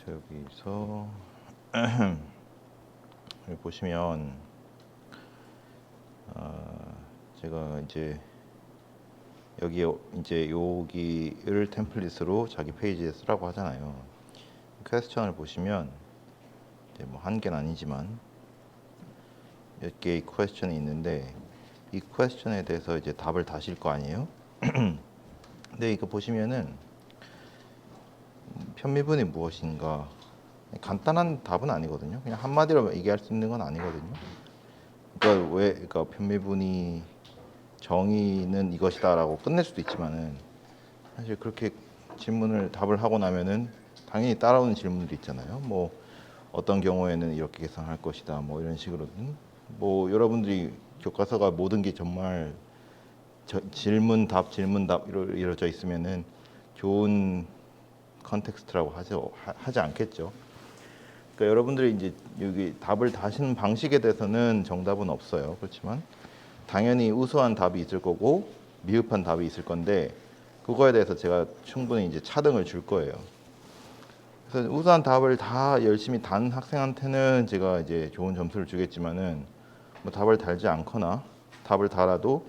여기서 여기 보시면 제가 이제 여기를 템플릿으로 자기 페이지에 쓰라고 하잖아요. 퀘스천을 보시면 이제 뭐 한 개는 아니지만 몇 개의 퀘스천이 있는데 이 퀘스천에 대해서 이제 답을 다실 거 아니에요? 근데 이거 보시면은 편미분이 무엇인가 간단한 답은 아니거든요. 그냥 한마디로 얘기할 수 있는 건 아니거든요. 그러니까 편미분이 정의는 이것이다라고 끝낼 수도 있지만은 사실 그렇게 질문을 답을 하고 나면은 당연히 따라오는 질문들이 있잖아요. 뭐 어떤 경우에는 이렇게 계산할 것이다. 뭐 이런 식으로든 뭐 여러분들이 교과서가 모든 게 정말 질문 답 이루어져 있으면은 좋은 컨텍스트라고 하지 않겠죠. 그러니까 여러분들이 이제 여기 답을 다시는 방식에 대해서는 정답은 없어요. 그렇지만 당연히 우수한 답이 있을 거고 미흡한 답이 있을 건데 그거에 대해서 제가 충분히 이제 차등을 줄 거예요. 그래서 우수한 답을 다 열심히 단 학생한테는 제가 이제 좋은 점수를 주겠지만은 뭐 답을 달지 않거나 답을 달아도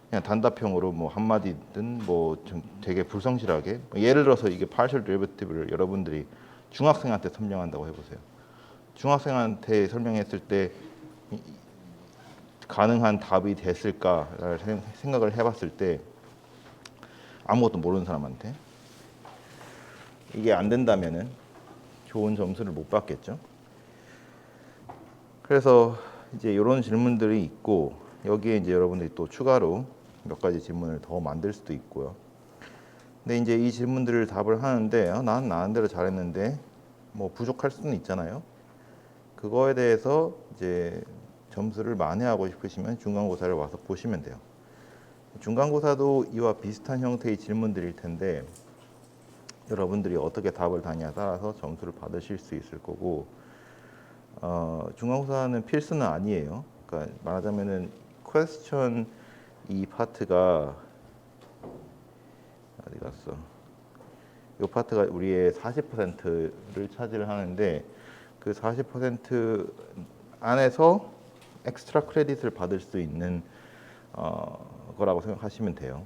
그냥 단답형으로 뭐 한마디든 뭐 좀 되게 불성실하게 예를 들어서 이게 partial derivative를 여러분들이 중학생한테 설명한다고 해보세요. 중학생한테 설명했을 때 가능한 답이 됐을까를 생각을 해봤을 때 아무것도 모르는 사람한테 이게 안 된다면은 좋은 점수를 못 받겠죠. 그래서 이제 이런 질문들이 있고 여기에 이제 여러분들이 또 추가로 몇 가지 질문을 더 만들 수도 있고요. 근데 이제 이 질문들을 답을 하는데 난 나름대로 잘했는데 뭐 부족할 수는 있잖아요. 그거에 대해서 이제 점수를 만회하고 싶으시면 중간고사를 와서 보시면 돼요. 중간고사도 이와 비슷한 형태의 질문들일 텐데 여러분들이 어떻게 답을 다냐에 따라서 점수를 받으실 수 있을 거고 중간고사는 필수는 아니에요. 그러니까 말하자면은 퀘스천 이 파트가 어디 갔어? 이 파트가 우리의 40%를 차지를 하는데 그 40% 안에서 엑스트라 크레딧을 받을 수 있는 거라고 생각하시면 돼요.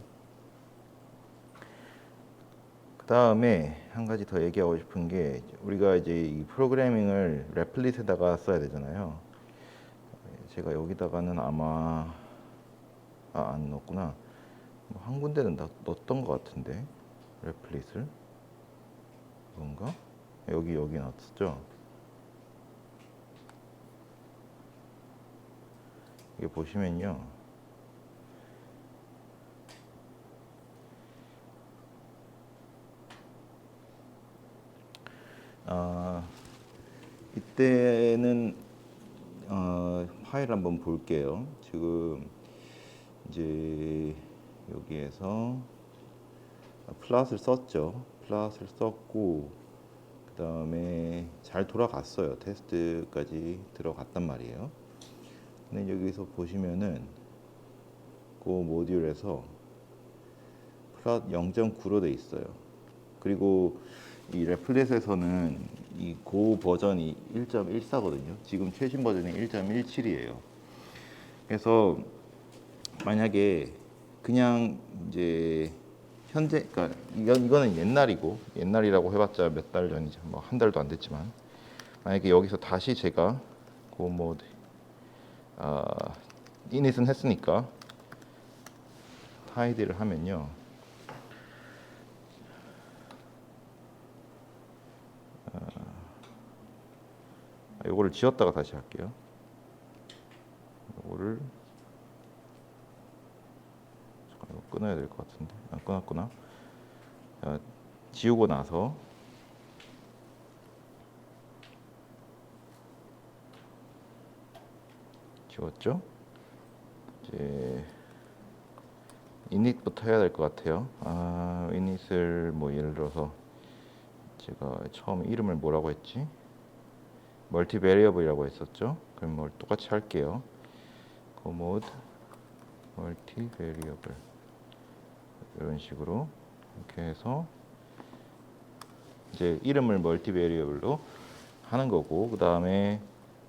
그 다음에 한 가지 더 얘기하고 싶은 게 우리가 이제 이 프로그래밍을 레플릿에다가 써야 되잖아요. 제가 여기다가는 아마 안 넣었구나. 뭐 한 군데는 넣었던 것 같은데 레플릿을 뭔가 여기 넣었죠. 이게 보시면요. 이때는 파일 한번 볼게요. 지금 이제 여기에서 플롯을 썼죠. 플롯을 썼고 그 다음에 잘 돌아갔어요. 테스트까지 들어갔단 말이에요. 근데 여기서 보시면은 그 모듈에서 플롯 0.9로 돼 있어요. 그리고 이 레플릿에서는 이 고 버전이 1.14거든요. 지금 최신 버전이 1.17이에요. 그래서 만약에 그냥 이제 현재 그러니까 이거는 옛날이라고 해봤자 몇 달 전이죠. 뭐 한 달도 안 됐지만 만약에 여기서 다시 제가 뭐 이닛은 했으니까 하이드를 하면요. 요거를 지웠다가 다시 할게요. 요거를 잠깐 이거 끊어야 될 것 같은데 끊었구나. 지우고 나서 지웠죠? 이제 이닛부터 해야 될 것 같아요. 이닛을 뭐 예를 들어서 제가 처음 이름을 뭐라고 했지? 멀티 베리어블이라고 했었죠. 그럼 뭘 똑같이 할게요. commod 멀티 베리어블 이런 식으로 이렇게 해서 이제 이름을 멀티 베리어블로 하는 거고, 그 다음에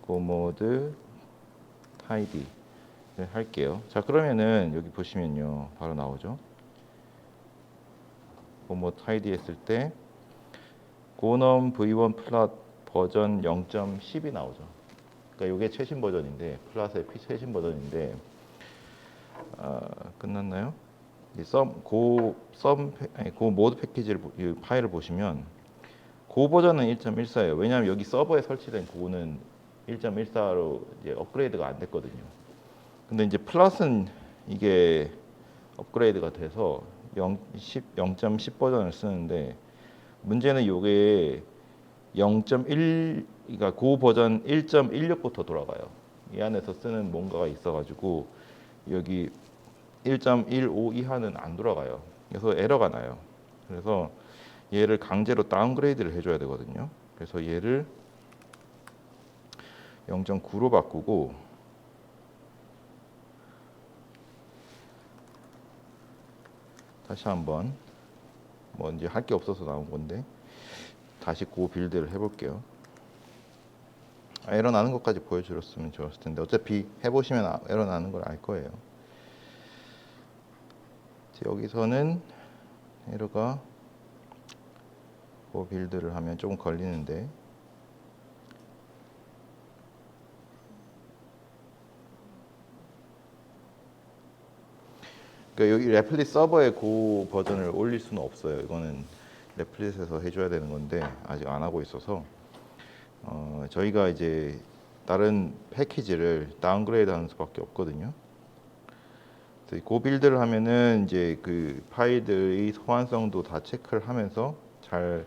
고모드 타이디를 할게요. 자, 그러면은 여기 보시면요 바로 나오죠. 고모드 타이디 했을 때 고넘 v1 플랫 버전 0.10이 나오죠. 그러니까 이게 최신 버전인데, 플랫의 최신 버전인데, 끝났나요? 고 모드 패키지를 이 파일을 보시면 고 버전은 1.14예요. 왜냐하면 여기 서버에 설치된 고는 1.14로 이제 업그레이드가 안 됐거든요. 근데 이제 플러스는 이게 업그레이드가 돼서 0.10 버전을 쓰는데, 문제는 이게 0.1, 그러니까 고 버전 1.16부터 돌아가요. 이 안에서 쓰는 뭔가가 있어가지고 여기 1.15 이하는 안 돌아가요. 그래서 에러가 나요. 그래서 얘를 강제로 다운그레이드를 해줘야 되거든요. 그래서 얘를 0.9로 바꾸고, 다시 한번 뭐 이제 할 게 없어서 나온 건데 다시 고 빌드를 해볼게요. 에러 나는 것까지 보여줬으면 좋았을 텐데, 어차피 해보시면 에러 나는 걸 알 거예요. 여기서는 에러가 고 빌드를 하면 조금 걸리는데, 그러니까 여기 레플릿 서버에 고 버전을 올릴 수는 없어요. 이거는 레플릿에서 해줘야 되는 건데 아직 안 하고 있어서 저희가 이제 다른 패키지를 다운그레이드 하는 수밖에 없거든요. 그래서 고 빌드를 하면은 이제 그 파일들의 소환성도 다 체크를 하면서 잘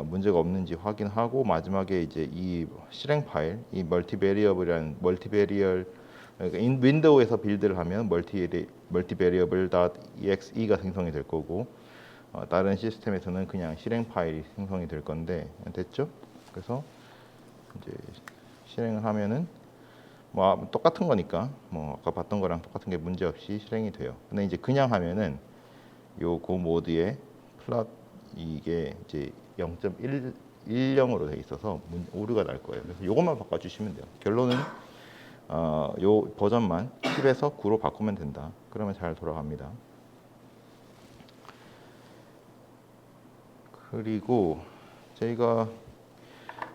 문제가 없는지 확인하고, 마지막에 이제 이 실행 파일, 이 멀티베리어블이라는 멀티베리얼, 그러니까 윈도우에서 빌드를 하면 multivariable.exe가 생성이 될 거고, 다른 시스템에서는 그냥 실행 파일이 생성이 될 건데, 됐죠? 그래서 이제 실행을 하면은 뭐 똑같은 거니까 뭐 아까 봤던 거랑 똑같은 게 문제 없이 실행이 돼요. 근데 이제 그냥 하면은 요 고 모드에 플랫 이게 이제 0.10으로 돼 있어서 오류가 날 거예요. 그래서 요것만 바꿔주시면 돼요. 결론은 요 버전만 10에서 9로 바꾸면 된다. 그러면 잘 돌아갑니다. 그리고 저희가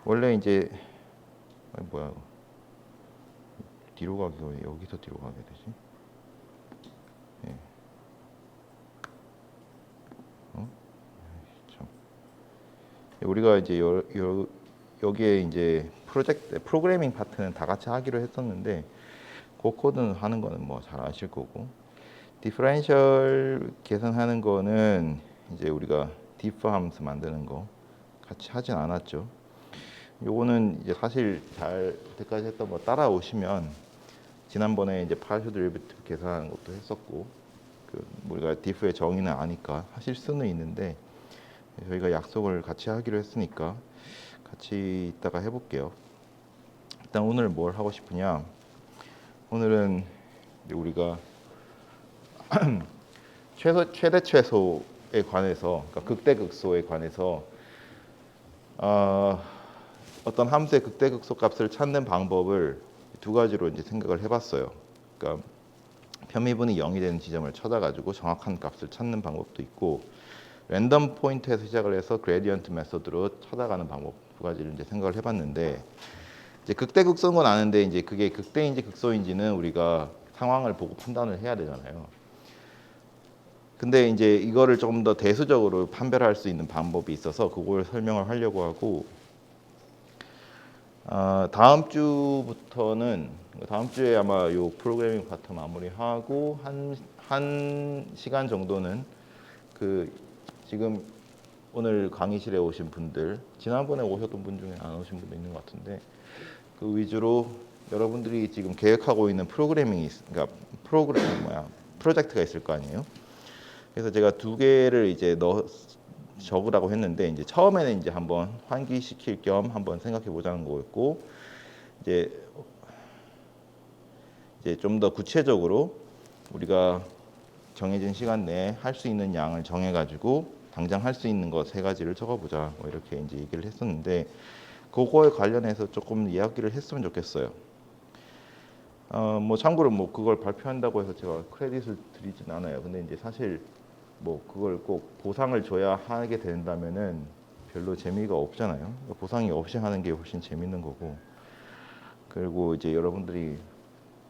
원래 이제 뭐야, 뒤로 가기가 왜 여기서 뒤로 가게 되지? 네. 참. 우리가 이제 여기에 이제 프로그래밍 파트는 다 같이 하기로 했었는데, 그 코드는 하는 거는 뭐 잘 아실 거고, 디퍼런셜 계산하는 거는 이제 우리가 디프 함수 만드는 거 같이 하진 않았죠. 요거는 이제 사실 잘 그때까지 했던 거 따라오시면, 지난번에 이제 파쇼 드리브티브 계산하는 것도 했었고, 그 우리가 diff의 정의는 아니까 하실 수는 있는데, 저희가 약속을 같이 하기로 했으니까 같이 이따가 해볼게요. 일단 오늘 뭘 하고 싶으냐? 오늘은 이제 우리가 최대 최소에 관해서, 그러니까 극대극소에 관해서 어떤 함수의 극대극소 값을 찾는 방법을 두 가지로 이제 생각을 해봤어요. 그러니까 편미분이 0이 되는 지점을 찾아가지고 정확한 값을 찾는 방법도 있고, 랜덤 포인트에서 시작을 해서 그레디언트 메소드로 찾아가는 방법 두 가지를 이제 생각을 해봤는데, 이제 극대극소인 건 아는데 이제 그게 극대인지 극소인지는 우리가 상황을 보고 판단을 해야 되잖아요. 근데 이제 이거를 조금 더 대수적으로 판별할 수 있는 방법이 있어서 그걸 설명을 하려고 하고, 다음 주부터는, 다음 주에 아마 요 프로그래밍 파트 마무리하고 한 시간 정도는 그 지금 오늘 강의실에 오신 분들, 지난번에 오셨던 분 중에 안 오신 분도 있는 것 같은데, 그 위주로 여러분들이 지금 계획하고 있는 프로그래밍이 그러니까 프로젝트가 있을 거 아니에요. 그래서 제가 두 개를 이제 적으라고 했는데, 이제 처음에는 이제 한번 환기시킬 겸 한번 생각해 보자는 거였고, 이제 좀 더 구체적으로 우리가 정해진 시간 내에 할 수 있는 양을 정해 가지고 당장 할 수 있는 거 세 가지를 적어보자. 뭐 이렇게 이제 얘기를 했었는데 그거에 관련해서 조금 이야기를 했으면 좋겠어요. 뭐 참고로 뭐 그걸 발표한다고 해서 제가 크레딧을 드리진 않아요. 근데 이제 사실 뭐 그걸 꼭 보상을 줘야 하게 된다면은 별로 재미가 없잖아요. 보상이 없이 하는 게 훨씬 재밌는 거고. 그리고 이제 여러분들이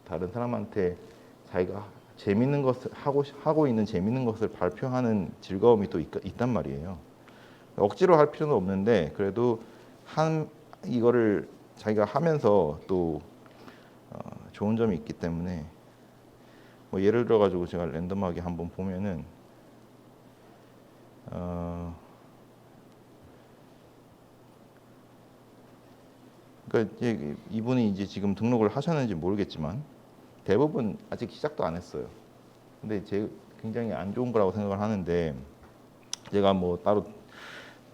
다른 사람한테 자기가 재밌는 것을 하고 있는 재밌는 것을 발표하는 즐거움이 또 있단 말이에요. 억지로 할 필요는 없는데 그래도 이거를 자기가 하면서 또 좋은 점이 있기 때문에 뭐 예를 들어 가지고 제가 랜덤하게 한번 보면은 그러니까 이제 이분이 이제 지금 등록을 하셨는지 모르겠지만 대부분 아직 시작도 안 했어요. 근데 제 굉장히 안 좋은 거라고 생각을 하는데 제가 뭐 따로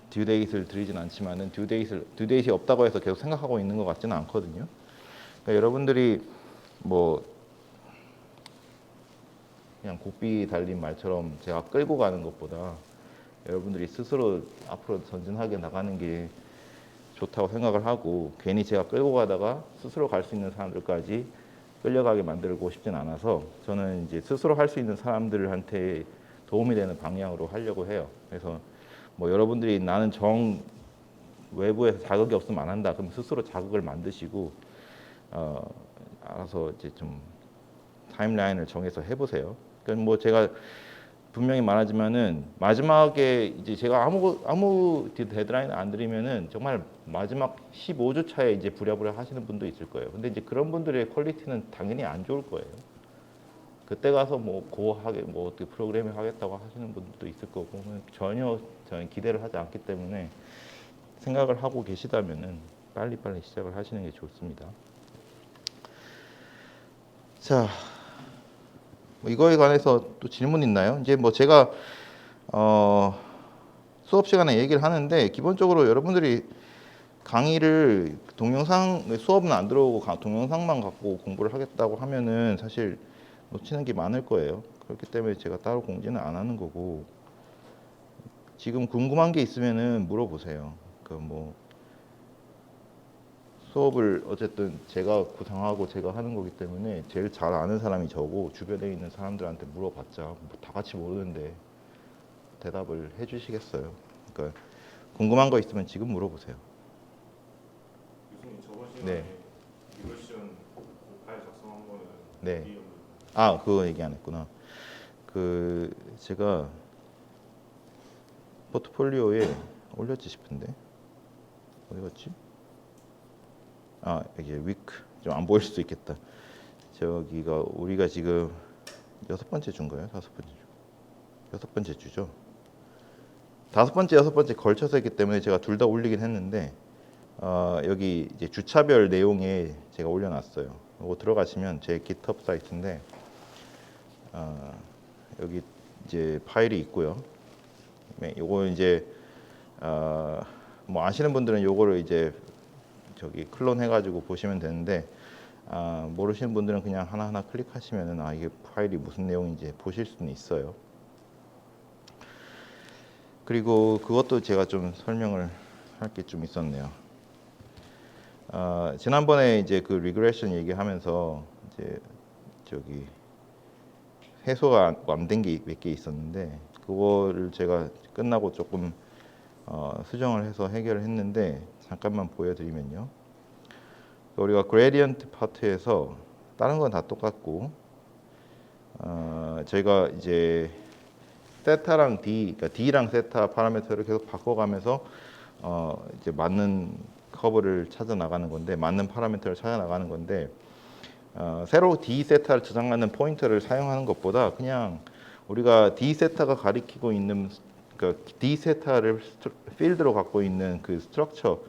듀데이트를 드리진 않지만은 듀데이트이 없다고 해서 계속 생각하고 있는 것 같지는 않거든요. 그러니까 여러분들이 뭐 그냥 고삐 달린 말처럼 제가 끌고 가는 것보다 여러분들이 스스로 앞으로 전진하게 나가는 게 좋다고 생각을 하고 괜히 제가 끌고 가다가 스스로 갈 수 있는 사람들까지 끌려가게 만들고 싶진 않아서 저는 이제 스스로 할 수 있는 사람들한테 도움이 되는 방향으로 하려고 해요. 그래서 뭐 여러분들이 나는 외부에서 자극이 없으면 안 한다. 그럼 스스로 자극을 만드시고 알아서 이제 좀 타임라인을 정해서 해보세요. 그러니까 뭐 제가 분명히 말하지만은 마지막에 이제 제가 아무 데드라인 안 드리면은 정말 마지막 15주 차에 이제 부랴부랴 하시는 분도 있을 거예요. 근데 이제 그런 분들의 퀄리티는 당연히 안 좋을 거예요. 그때 가서 뭐 고하게 뭐 어떻게 프로그래밍 하겠다고 하시는 분들도 있을 거고 전혀 저는 기대를 하지 않기 때문에 생각을 하고 계시다면은 빨리빨리 시작을 하시는 게 좋습니다. 자, 뭐 이거에 관해서 또 질문 있나요? 이제 뭐 제가 수업 시간에 얘기를 하는데 기본적으로 여러분들이 강의를 수업은 안 들어오고 동영상만 갖고 공부를 하겠다고 하면은 사실 놓치는 게 많을 거예요. 그렇기 때문에 제가 따로 공지는 안 하는 거고 지금 궁금한 게 있으면은 물어보세요. 그 뭐 수업을 어쨌든 제가 구상하고 제가 하는 거기 때문에 제일 잘 아는 사람이 저고 주변에 있는 사람들한테 물어봤자 뭐다 같이 모르는데 대답을 해주시겠어요. 그러니까 궁금한 거 있으면 지금 물어보세요. 교수님 저번 네. 시간에 리버션 파일 작성한 거는 네. 어디 그거 얘기 안 했구나. 그 제가 포트폴리오에 올렸지 싶은데 어디 갔지? 이게 위크 좀 안 보일 수도 있겠다. 저기가 우리가 지금 6번째 주인가요? 5번째 주? 6번째 주죠. 5번째, 6번째 걸쳐서 했기 때문에 제가 둘 다 올리긴 했는데 여기 이제 주차별 내용에 제가 올려놨어요. 이거 들어가시면 제 GitHub 사이트인데 여기 이제 파일이 있고요. 요거 이제 뭐 아시는 분들은 요거를 이제 저기 클론 해가지고 보시면 되는데 모르시는 분들은 그냥 하나하나 클릭하시면은 이게 파일이 무슨 내용인지 보실 수는 있어요. 그리고 그것도 제가 좀 설명을 할 게 좀 있었네요. 지난번에 이제 그 리그레션 얘기하면서 이제 저기 해소가 안 된 게 몇 개 있었는데 그거를 제가 끝나고 조금 수정을 해서 해결을 했는데 잠깐만 보여드리면요. 우리가 그레디언트 파트에서 다른 건 다 똑같고 저희가 이제 세타랑 그러니까 D랑 세타 파라미터를 계속 바꿔가면서 이제 맞는 커브를 찾아 나가는 건데 맞는 파라미터를 찾아 나가는 건데 새로 D 세타를 저장하는 포인터를 사용하는 것보다 그냥 우리가 D 세타가 가리키고 있는 그러니까 D 세타를 필드로 갖고 있는 그 스트럭처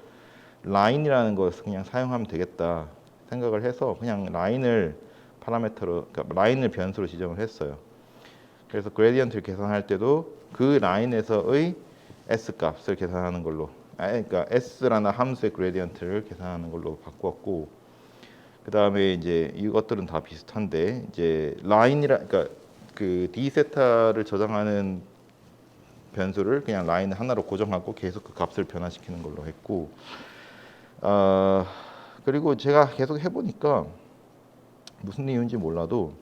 라인이라는 것을 그냥 사용하면 되겠다 생각을 해서 그냥 라인을 파라미터로 그러니까 라인을 변수로 지정을 했어요. 그래서 그레디언트를 계산할 때도 그 라인에서의 S 값을 계산하는 걸로 그러니까 S라는 함수의 그레디언트를 계산하는 걸로 바꾸었고 그 다음에 이제 이것들은 다 비슷한데 이제 라인이라 그러니까 그 D 세타를 저장하는 변수를 그냥 라인 하나로 고정하고 계속 그 값을 변화시키는 걸로 했고, 그리고 제가 계속 해보니까 무슨 이유인지 몰라도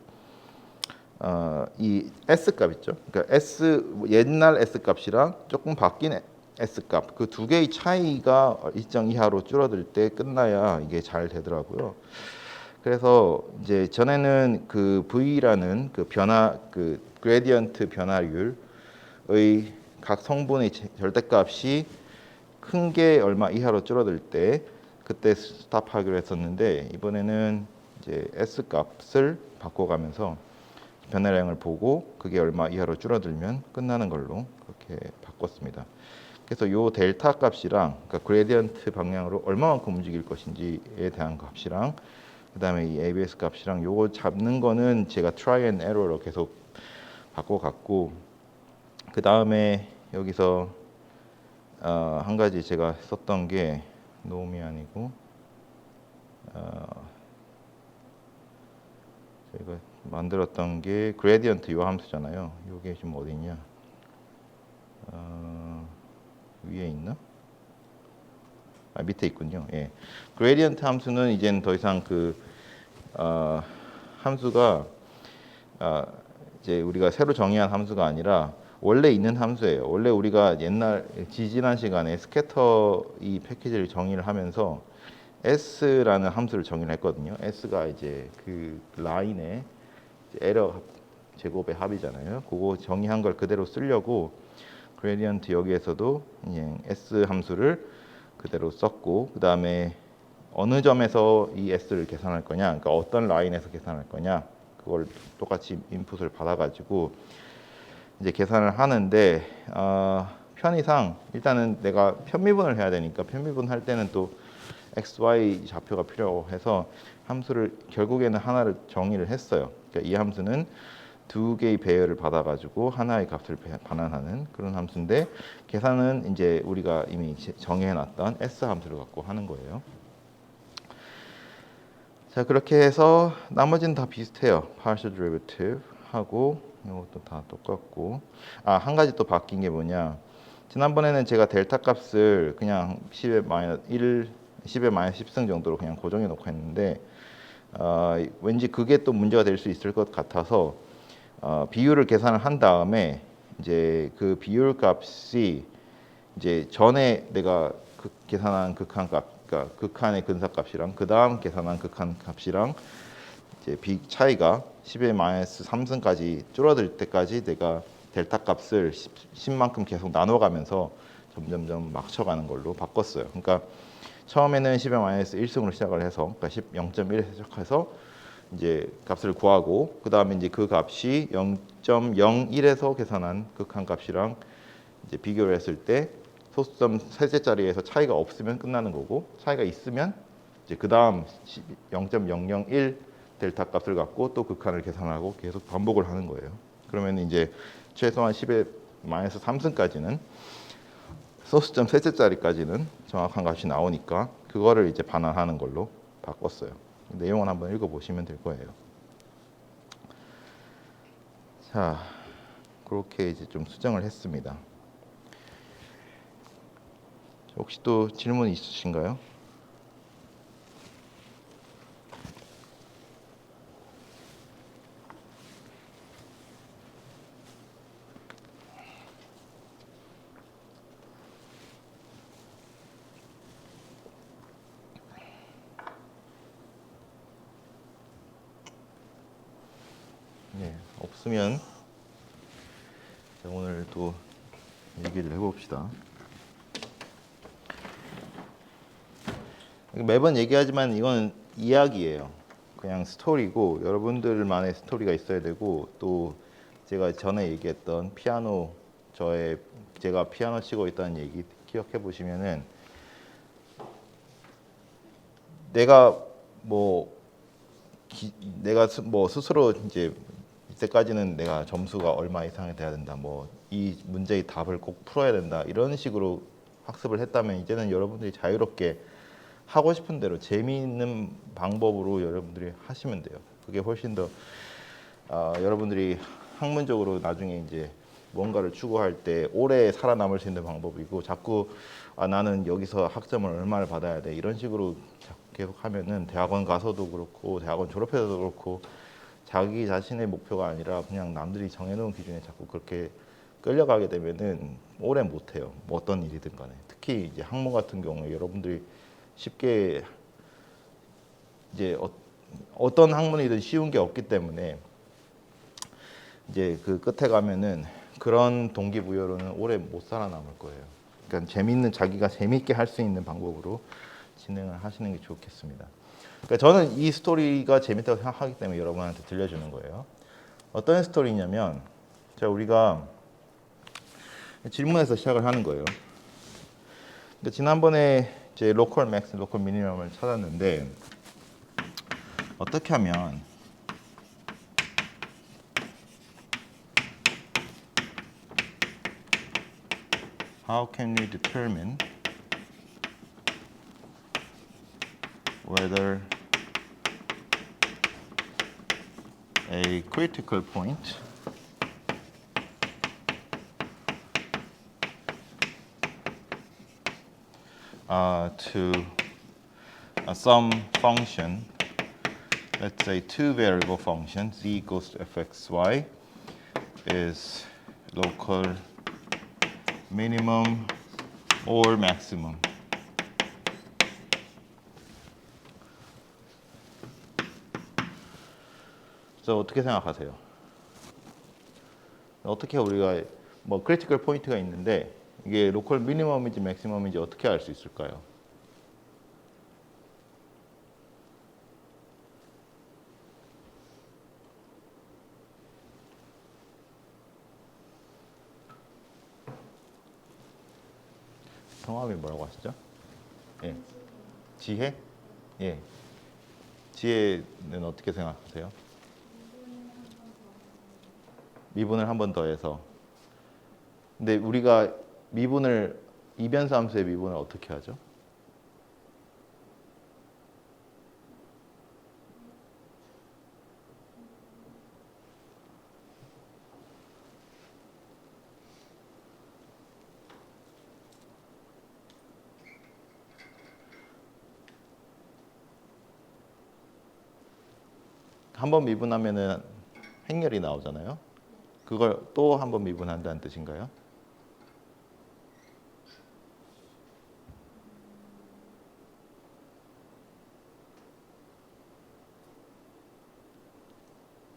이 S 값 있죠. 그러니까 S 옛날 S 값이랑 조금 바뀐 S 값 그 두 개의 차이가 일정 이하로 줄어들 때 끝나야 이게 잘 되더라고요. 그래서 이제 전에는 그 V라는 그 변화 그 그레디언트 변화율의 각 성분의 절대값이 큰 게 얼마 이하로 줄어들 때 그때 스탑하기로 했었는데, 이번에는 이제 S 값을 바꿔가면서 변화량을 보고 그게 얼마 이하로 줄어들면 끝나는 걸로 그렇게 바꿨습니다. 그래서 요 델타 값이랑 그러니까 그레디언트 방향으로 얼마만큼 움직일 것인지에 대한 값이랑 그다음에 이 ABS 값이랑 요거 잡는 거는 제가 try and error로 계속 바꿔갔고, 그다음에 여기서 한 가지 제가 썼던 게 놈이 아니고 저희가 만들었던 게 그레디언트 요 함수잖아요. 요게 지금 어디 있냐? 위에 있나? 밑에 있군요. 예. 그레디언트 함수는 이제는 더 이상 그 함수가 이제 우리가 새로 정의한 함수가 아니라 원래 있는 함수예요. 원래 우리가 옛날 지난 시간에 스캐터 이 패키지를 정의를 하면서 S라는 함수를 정의를 했거든요. S가 이제 그 라인의 에러 제곱의 합이잖아요. 그거 정의한 걸 그대로 쓰려고 그레디언트 여기에서도 그냥 S 함수를 그대로 썼고, 그 다음에 어느 점에서 이 S를 계산할 거냐, 그러니까 어떤 라인에서 계산할 거냐, 그걸 똑같이 인풋을 받아가지고 이제 계산을 하는데, 편의상 일단은 내가 편미분을 해야 되니까 편미분 할 때는 또 x, y 좌표가 필요해서 함수를 결국에는 하나를 정의를 했어요. 그러니까 이 함수는 두 개의 배열을 받아가지고 하나의 값을 반환하는 그런 함수인데, 계산은 이제 우리가 이미 정해놨던 S 함수를 갖고 하는 거예요. 자, 그렇게 해서 나머지는 다 비슷해요. partial derivative 하고 이것도 다 똑같고, 한 가지 또 바뀐 게 뭐냐, 지난번에는 제가 델타 값을 그냥 10의 마이너스 1, 10의 마이너스 10승 정도로 그냥 고정해 놓고 했는데, 왠지 그게 또 문제가 될 수 있을 것 같아서 비율을 계산을 한 다음에 이제 그 비율 값이 이제 전에 내가 계산한 극한 값, 그러니까 극한의 근사값이랑 그 다음 계산한 극한 값이랑 이제 차이가 10의 마이너스 3승까지 줄어들 때까지 내가 델타 값을 10만큼 계속 나눠가면서 점점점 맞춰가는 걸로 바꿨어요. 그러니까 처음에는 10의 마이너스 1승으로 시작을 해서, 그러니까 0.1에서 시작해서 이제 값을 구하고, 그 다음에 이제 그 값이 0.01에서 계산한 극한 값이랑 이제 비교를 했을 때 소수점 셋째 자리에서 차이가 없으면 끝나는 거고, 차이가 있으면 이제 그 다음 0.001 델타 값을 갖고 또 극한을 계산하고 계속 반복을 하는 거예요. 그러면 이제 최소한 10의 마이너스 3승까지는 소수점 셋째 자리까지는 정확한 값이 나오니까 그거를 이제 반환하는 걸로 바꿨어요. 내용을 한번 읽어보시면 될 거예요. 자, 그렇게 이제 좀 수정을 했습니다. 혹시 또 질문 있으신가요? 네, 없으면 오늘 또 얘기를 해봅시다. 매번 얘기하지만 이건 이야기예요. 그냥 스토리고 여러분들만의 스토리가 있어야 되고, 또 제가 전에 얘기했던 피아노, 제가 피아노 치고 있다는 얘기 기억해 보시면은, 내가 스스로 이제 이때까지는 내가 점수가 얼마 이상이 돼야 된다, 이 문제의 답을 꼭 풀어야 된다, 이런 식으로 학습을 했다면, 이제는 여러분들이 자유롭게 하고 싶은 대로 재미있는 방법으로 여러분들이 하시면 돼요. 그게 훨씬 더 여러분들이 학문적으로 나중에 이제 뭔가를 추구할 때 오래 살아남을 수 있는 방법이고 자꾸 나는 여기서 학점을 얼마를 받아야 돼 이런 식으로 계속 하면은 대학원 가서도 그렇고 대학원 졸업해서도 그렇고 자기 자신의 목표가 아니라 그냥 남들이 정해놓은 기준에 자꾸 그렇게 끌려가게 되면은 오래 못해요. 뭐 어떤 일이든 간에. 특히 이제 학문 같은 경우에 여러분들이 쉽게 이제 어떤 학문이든 쉬운 게 없기 때문에 이제 그 끝에 가면은 그런 동기부여로는 오래 못 살아남을 거예요. 그러니까 재밌는 자기가 재밌게 할 수 있는 방법으로 진행을 하시는 게 좋겠습니다. 그러니까 저는 이 스토리가 재밌다고 생각하기 때문에 여러분한테 들려주는 거예요. 어떤 스토리냐면 자 우리가 질문에서 시작을 하는 거예요. 그러니까 지난번에 이제 로컬 맥스, 로컬 미니멈을 찾았는데 어떻게 하면 How can we determine whether a critical point to some function, let's say two variable function z equals to fxy is local minimum or maximum. 그래서 어떻게 생각하세요? 어떻게 우리가 뭐 크리티컬 포인트가 있는데 이게 로컬 미니멈인지 맥시멈인지 어떻게 알 수 있을까요? 성함이 뭐라고 하시죠? 예. 지혜? 예. 지혜는 어떻게 생각하세요? 미분을 한 번 더해서. 근데 우리가 미분을 이변수 함수의 미분을 어떻게 하죠? 한 번 미분하면은 행렬이 나오잖아요. 그걸 또 한 번 미분한다는 뜻인가요?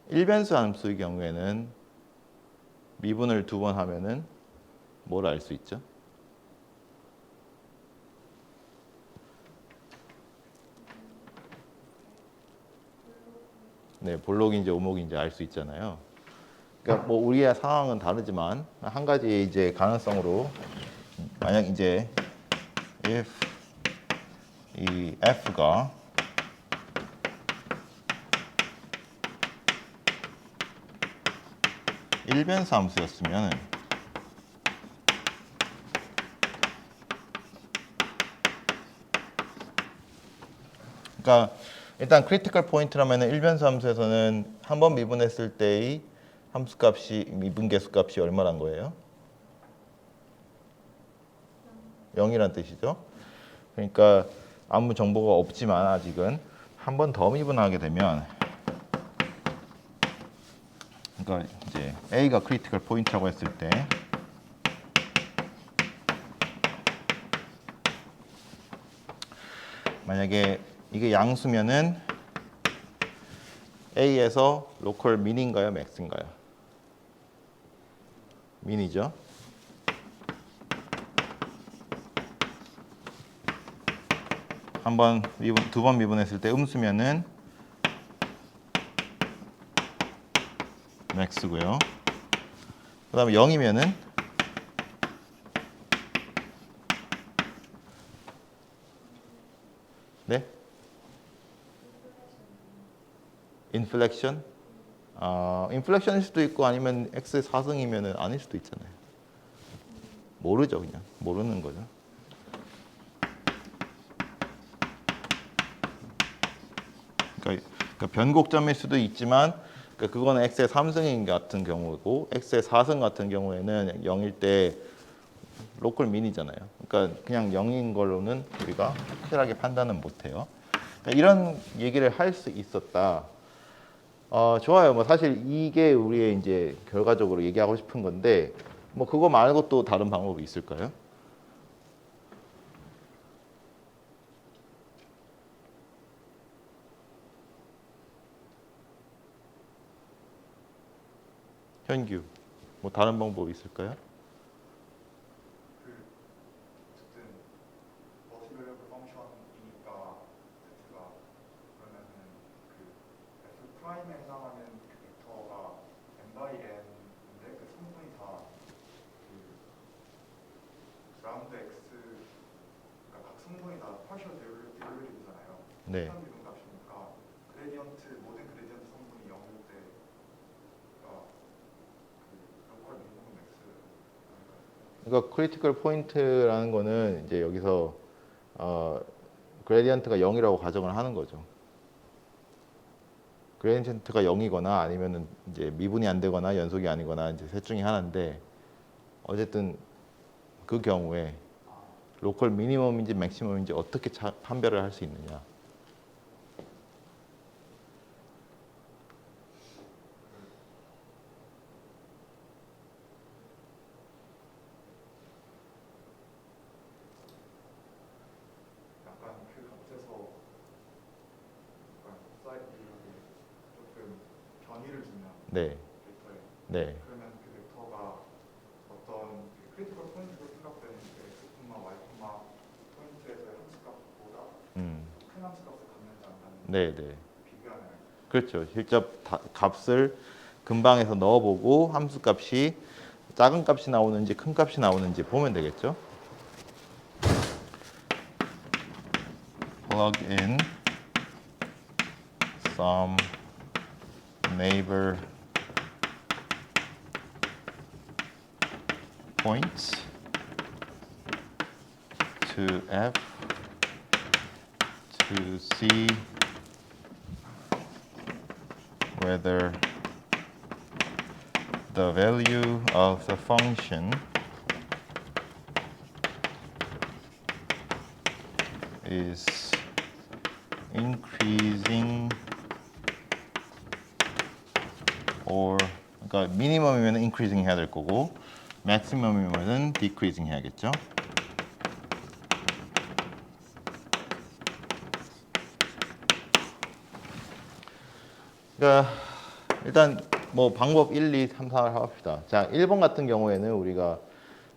일변수 함수의 경우에는 미분을 두 번 하면은 뭘 알 수 있죠? 네, 볼록인지 오목인지 알 수 있잖아요. 그러니까 뭐 우리의 상황은 다르지만 한 가지 이제 가능성으로 만약 이제 if 이 f가 일변수 함수였으면 그러니까 일단 크리티컬 포인트라면 일변수 함수에서는 한 번 미분했을 때의 함수값이 미분계수 값이 얼마란 거예요? 0이란 뜻이죠. 그러니까 아무 정보가 없지만 아직은 한 번 더 미분하게 되면 그러니까 이제 A가 크리티컬 포인트라고 했을 때 만약에 이게 양수면은 A에서 로컬 민인가요, 맥스인가요? 민이죠. 한 번 미분, 두 번 미분했을 때 음수면은 맥스고요. 그다음에 0이면은 네? 인플렉션? 인플렉션일 수도 있고 아니면 x의 4승이면은 아닐 수도 있잖아요. 모르죠, 그냥. 모르는 거죠. 그러니까 변곡점일 수도 있지만 그러니까 그거는 x의 3승인 같은 경우고 x의 4승 같은 경우에는 0일 때 로컬 민이잖아요. 그러니까 그냥 0인 걸로는 우리가 확실하게 판단은 못해요. 그러니까 이런 얘기를 할 수 있었다. 좋아요. 뭐 사실 이게 우리의 이제 결과적으로 얘기하고 싶은 건데 뭐 그거 말고 또 다른 방법이 있을까요? 현규, 뭐 다른 방법이 있을까요? 그 어쨌든 머티밸리블 펑션이니까 Z가 그러면은 그 F 프라임에 해당하는 그 벡터가 n by n인데 그 성분이 다그 라운드 x 그러니까 각 성분이 다 파셜 데리베티브잖아요. 네. 한 미분 값이니까 그레디언트 모든 그레디언트 성분이 0일 때가 그 로컬 미니멈 x 아닐까요? 그러니까 크리티컬 포인트라는 거는 이제 여기서 그레디언트가 0이라고 가정을 하는 거죠. 그레디언트가 0이거나 아니면은 이제 미분이 안 되거나 연속이 아니거나 이제 셋 중에 하나인데 어쨌든 그 경우에 로컬 미니멈인지 맥시멈인지 어떻게 판별을 할 수 있느냐. 약간 그 값에서 약간 사이드 조금 변이를 주면 네, 벡터에 네, 그러면 그 벡터가 어떤 그 크리티컬 포인트로 생각되는 그 x, y, 포인트에서의 함수값보다 큰 함수값을 갖는지 안 갖는지 네, 네. 비교하는 그렇죠. 직접 값을 근방에서 넣어보고 함수값이 작은 값이 나오는지 큰 값이 나오는지 보면 되겠죠. Plug in some neighbor points to f to see whether the value of the function is increasing or 그러니까 미니멈이면 increasing 해야 될 거고 maximum이면은 decreasing 해야겠죠. 그러니까 일단 뭐 방법 1, 2, 3, 4를 합시다. 자, 1번 같은 경우에는 우리가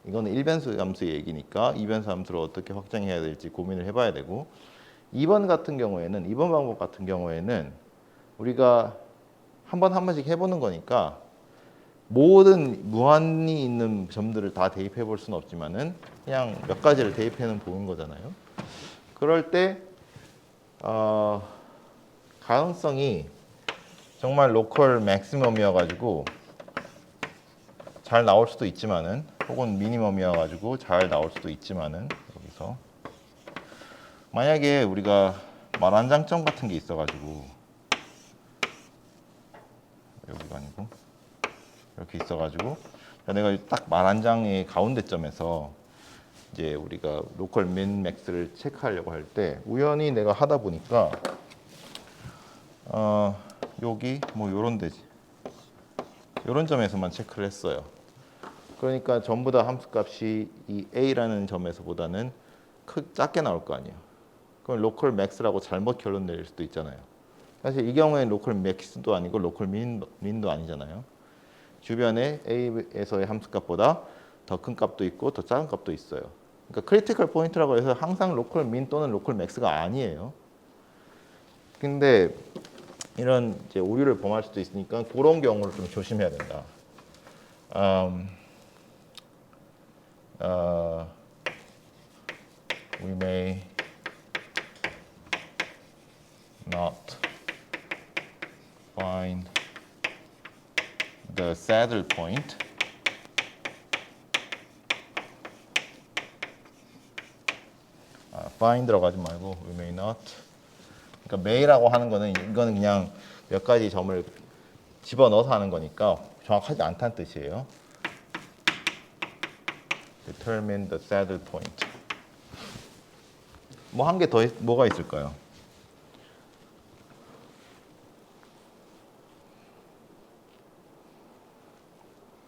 이거는 1변수 함수의 얘기니까 2변수 함수로 어떻게 확장해야 될지 고민을 해봐야 되고 2번 같은 경우에는 2번 방법 같은 경우에는 우리가 한 번 한 번씩 해보는 거니까 모든 무한히 있는 점들을 다 대입해 볼 수는 없지만은 그냥 몇 가지를 대입해는 보는 거잖아요. 그럴 때 가능성이 정말 로컬 맥시멈이어가지고 잘 나올 수도 있지만은 혹은 미니멈이어가지고 잘 나올 수도 있지만은 여기서 만약에 우리가 만환장점 같은 게 있어가지고 여기가 아니고 이렇게 있어가지고 내가 딱 만환장의 가운데점에서 이제 우리가 로컬 민 맥스를 체크하려고 할 때 우연히 내가 하다 보니까 여기 뭐 요런 데지 요런 점에서만 체크를 했어요. 그러니까 전부 다 함수값이 이 a라는 점에서보다는 작게 나올 거 아니에요. 그럼 로컬 맥스라고 잘못 결론 내릴 수도 있잖아요. 사실 이 경우에는 로컬 맥스도 아니고 로컬 민도 아니잖아요. 주변에 a에서의 함수값보다 더 큰 값도 있고 더 작은 값도 있어요. 그러니까 크리티컬 포인트라고 해서 항상 로컬 민 또는 로컬 맥스가 아니에요. 근데 이런 이제 오류를 범할 수도 있으니까 그런 경우를 좀 조심해야 된다. We may not find the saddle point find 들어가지 말고 we may not 그러니까 may라고 하는 거는 이거는 그냥 몇 가지 점을 집어넣어서 하는 거니까 정확하지 않다는 뜻이에요. Determine the saddle point. 뭐 한 개 더 뭐가 있을까요?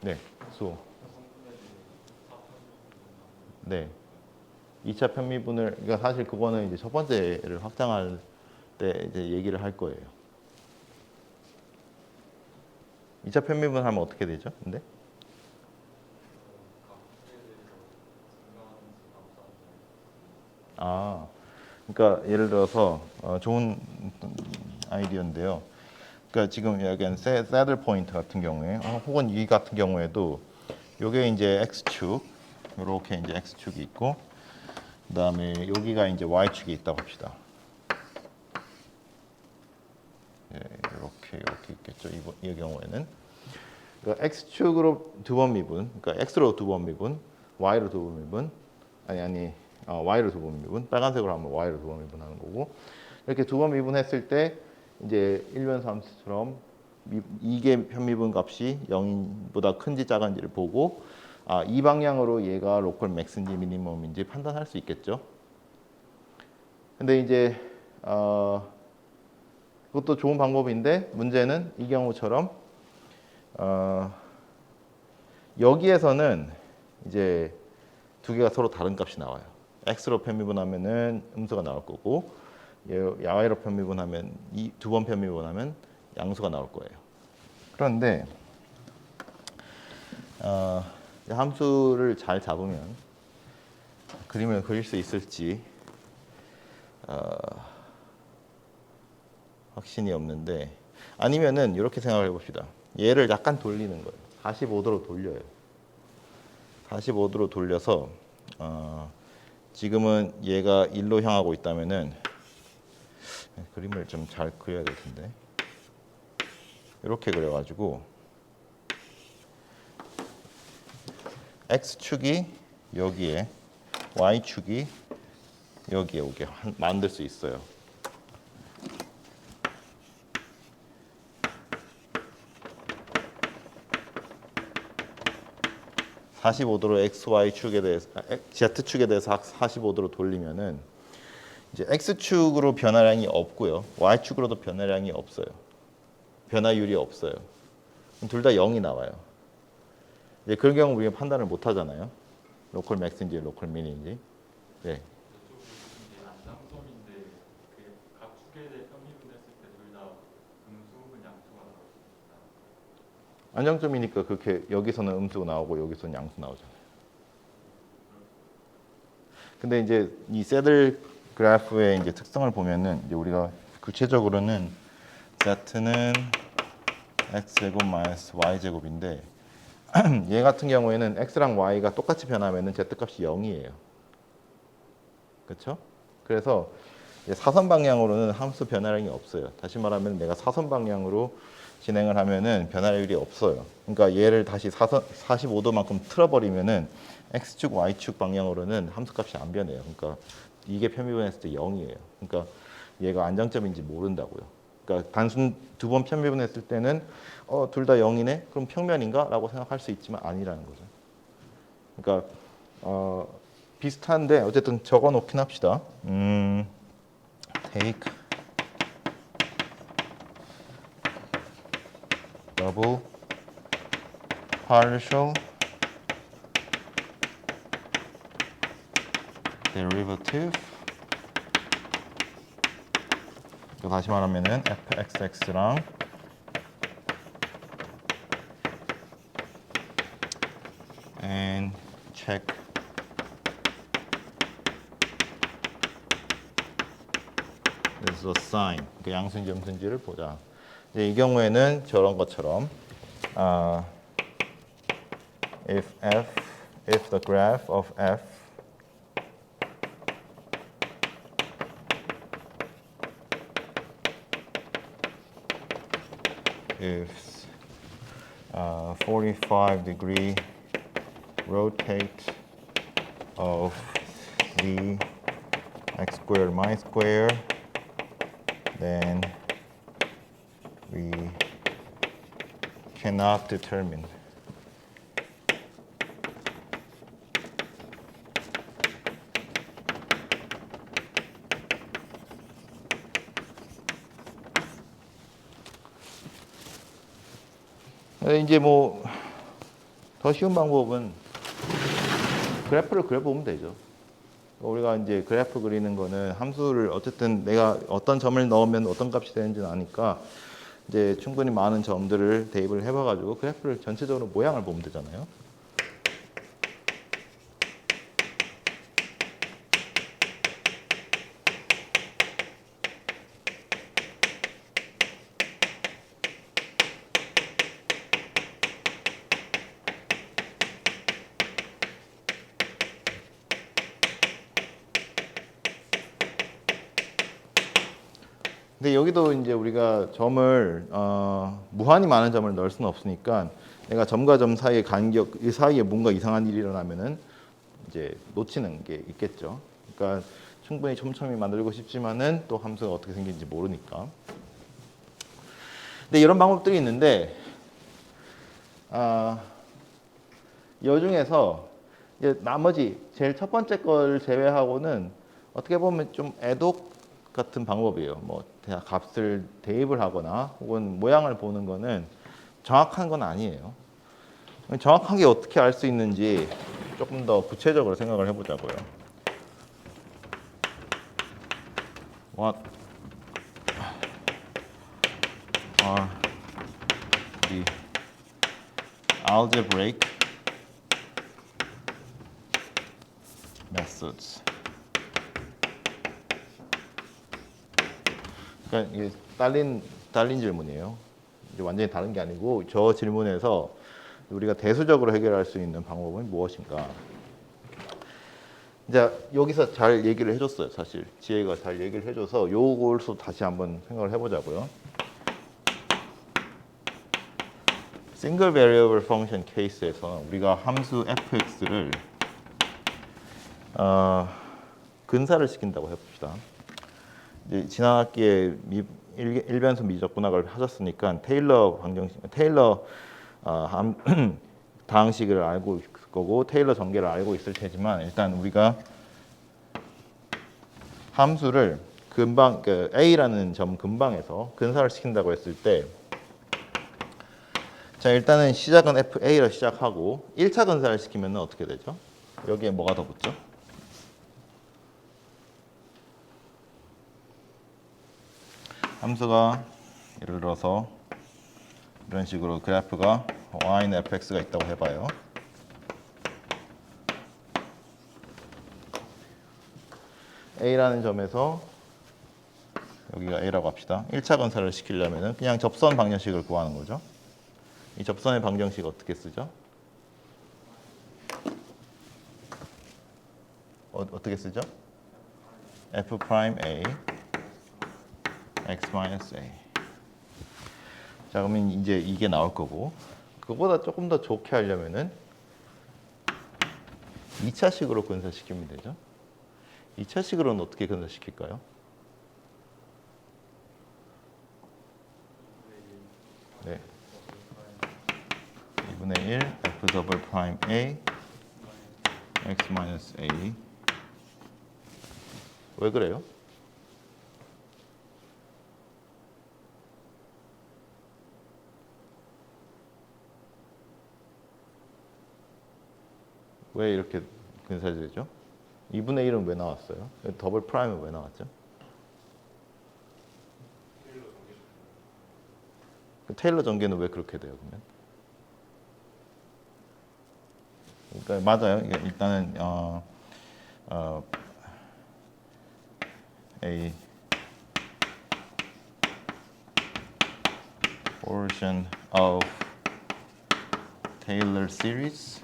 네, 수. 네. 2차 편미분을 그러니까 사실 그거는 이제 첫 번째를 확장할 때 이제 얘기를 할 거예요. 2차 편미분 하면 어떻게 되죠? 근데 그러니까 예를 들어서 좋은 아이디어인데요. 그러니까 지금 여기는 saddle point 같은 경우에 혹은 이 같은 경우에도 요게 이제 x축 이렇게 이제 x축이 있고 그다음에 여기가 이제 y축이 있다고 합시다. 예, 이렇게 있겠죠. 이 경우에는 그러니까 x축으로 두 번 미분, 그러니까 x로 두 번 미분, y로 두 번 미분, y로 두 번 미분, 빨간색으로 하면 y로 두 번 미분하는 거고 이렇게 두 번 미분했을 때 이제 일변 함수처럼 이게 편미분 값이 0보다 큰지 작은지를 보고 이 방향으로 얘가 로컬 맥스인지 미니멈인지 판단할 수 있겠죠. 근데 이제 그것도 좋은 방법인데 문제는 이 경우처럼 여기에서는 이제 두 개가 서로 다른 값이 나와요. x로 편미분하면은 음수가 나올 거고 y로 편미분하면 이 두 번 편미분하면 양수가 나올 거예요. 그런데 함수를 잘 잡으면 그림을 그릴 수 있을지 확신이 없는데 아니면은 이렇게 생각을 해봅시다. 얘를 약간 돌리는 거예요. 45도로 돌려요. 45도로 돌려서 지금은 얘가 1로 향하고 있다면은 그림을 좀 잘 그려야 될 텐데 이렇게 그려가지고 x축이 여기에 y축이 여기에 오게 만들 수 있어요. (45도로) x, y 축에 대해서 z 축에 대해서 45도로 돌리면은 이제 x 축으로 변화량이 없고요, y 축으로도 변화량이 없어요. 변화율이 없어요. 둘 다 0이 나와요. 이제 그런 경우 우리가 판단을 못 하잖아요. 로컬 맥스인지 로컬 미니인지. 네. 안정점인데 각 축에 대해 편미분했을 때 둘 다 음수 혹은 양수가 나올 수 있다. 안정점이니까 그렇게 여기서는 음수가 나오고 여기서는 양수 나오잖아요. 근데 이제 이 새들 그래프의 이제 특성을 보면은 이제 우리가 구체적으로는 z는 x제곱 마이너스 y제곱인데 얘 같은 경우에는 x랑 y가 똑같이 변하면은 z값이 0이에요. 그렇죠? 그래서 사선 방향으로는 함수 변화량이 없어요. 다시 말하면 내가 사선 방향으로 진행을 하면은 변화율이 없어요. 그러니까 얘를 다시 45도만큼 틀어버리면은 x축, y축 방향으로는 함수값이 안 변해요. 그러니까 이게 편미분했을 때 0이에요. 그러니까 얘가 안정점인지 모른다고요. 그러니까 단순 두 번 편미분했을 때는 둘 다 0이네? 그럼 평면인가? 라고 생각할 수 있지만 아니라는 거죠. 그러니까 비슷한데 어쨌든 적어 놓긴 합시다. take double partial derivative. 다시 말하면은 fxx랑 and check the sign. 그 양수인지 음수인지를 보자. 이제 이 경우에는 저런 것처럼 if the graph of f is 45-degree rotate of the x squared y square, then we cannot determine. 이제 뭐 더 쉬운 방법은 그래프를 그려보면 되죠. 우리가 이제 그래프 그리는 거는 함수를 어쨌든 내가 어떤 점을 넣으면 어떤 값이 되는지는 아니까 이제 충분히 많은 점들을 대입을 해봐가지고 그래프를 전체적으로 모양을 보면 되잖아요. 근데 여기도 이제 우리가 점을 무한히 많은 점을 넣을 수는 없으니까 내가 점과 점 사이의 간격 이 사이에 뭔가 이상한 일이 일어나면은 이제 놓치는 게 있겠죠. 그러니까 충분히 촘촘히 만들고 싶지만은 또 함수가 어떻게 생긴지 모르니까. 근데 이런 방법들이 있는데 이 중에서 이제 나머지 제일 첫 번째 걸 제외하고는 어떻게 보면 좀 애독 같은 방법이에요. 뭐 값을 대입을 하거나 혹은 모양을 보는 거는 정확한 건 아니에요. 정확하게 어떻게 알 수 있는지 조금 더 구체적으로 생각을 해보자고요. What are the algebraic methods? 그러니까 이게 딸린 질문이에요. 이제 완전히 다른 게 아니고 저 질문에서 우리가 대수적으로 해결할 수 있는 방법은 무엇인가? 이제 여기서 잘 얘기를 해줬어요. 사실 지혜가 잘 얘기를 해줘서 요걸로 다시 한번 생각을 해보자고요. 싱글 베리어블 펑션 케이스에서 우리가 함수 fx를 근사를 시킨다고 해봅시다. 이제 지난 학기에 일변수 미적 분학을 하셨으니까 테일러 다항식을 알고 있을 거고 테일러 전개를 알고 있을 테지만 일단 우리가 함수를 근방 A라는 점 근방에서 근사를 시킨다고 했을 때 자 일단은 시작은 FA로 시작하고 1차 근사를 시키면 어떻게 되죠? 여기에 뭐가 더 붙죠? 함수가 예를 들어서 이런 식으로 그래프가 y는 fx가 있다고 해봐요. A라는 점에서 여기가 A라고 합시다. 1차 건사를 시키려면 그냥 접선 방정식을 구하는 거죠. 이 접선의 방정식 어떻게 쓰죠? 어떻게 쓰죠? f 프라임 a x 마이너스 a. 자 그러면 이제 이게 나올 거고 그거보다 조금 더 좋게 하려면은 2차식으로 근사시키면 되죠. 2차식으로는 어떻게 근사시킬까요? 네. 2분의 1 f 더블 프라임 a x 마이너스 a. 왜 그래요? 왜 이렇게 근사되죠? 2분의 1은 왜 나왔어요? 더블 프라임은 왜 나왔죠? 테일러 전개는 왜 그렇게 돼요, 그러면? 그러니까 맞아요. 일단은 a portion of Taylor series.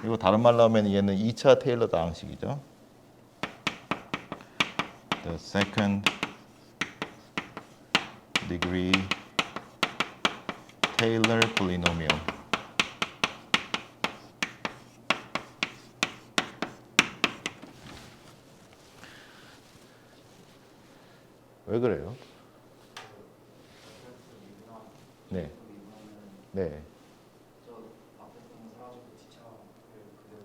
이거 다른 말로 하면 얘는 2차 테일러 다항식이죠. The second degree Taylor polynomial. 왜 그래요? 네. 이거는 네. 저 앞에 거는 사라지고 뒤차를 그대로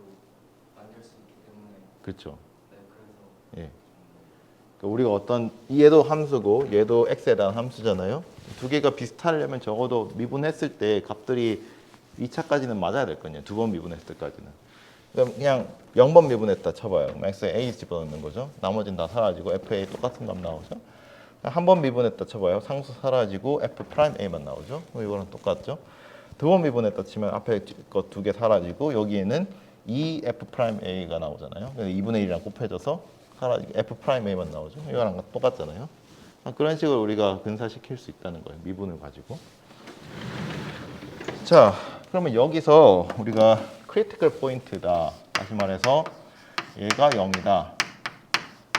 만들 수 있기 때문에 그렇죠. 네 그래서 예. 그러니까 우리가 어떤 얘도 함수고 얘도 x에 대한 함수잖아요. 두 개가 비슷하려면 적어도 미분했을 때 값들이 2차까지는 맞아야 될 거 아니에요. 두 번 미분했을 때까지는. 그럼 그냥 0번 미분했다 쳐봐요. 그럼 x에 a 집어넣는 거죠. 나머지는 다 사라지고 fA 똑같은 값 나오죠. 한 번 미분했다 쳐봐요. 상수 사라지고 f 프라임 a만 나오죠. 그럼 이거랑 똑같죠. 두 번 미분했다 치면 앞에 거 두 개 사라지고 여기에는 2f 프라임 a가 나오잖아요. 2분의 1이랑 곱해져서 사라지고 f 프라임 a만 나오죠. 이거랑 똑같잖아요. 그런 식으로 우리가 근사시킬 수 있다는 거예요. 미분을 가지고. 자, 그러면 여기서 우리가 크리티컬 포인트다. 다시 말해서 얘가 0이다.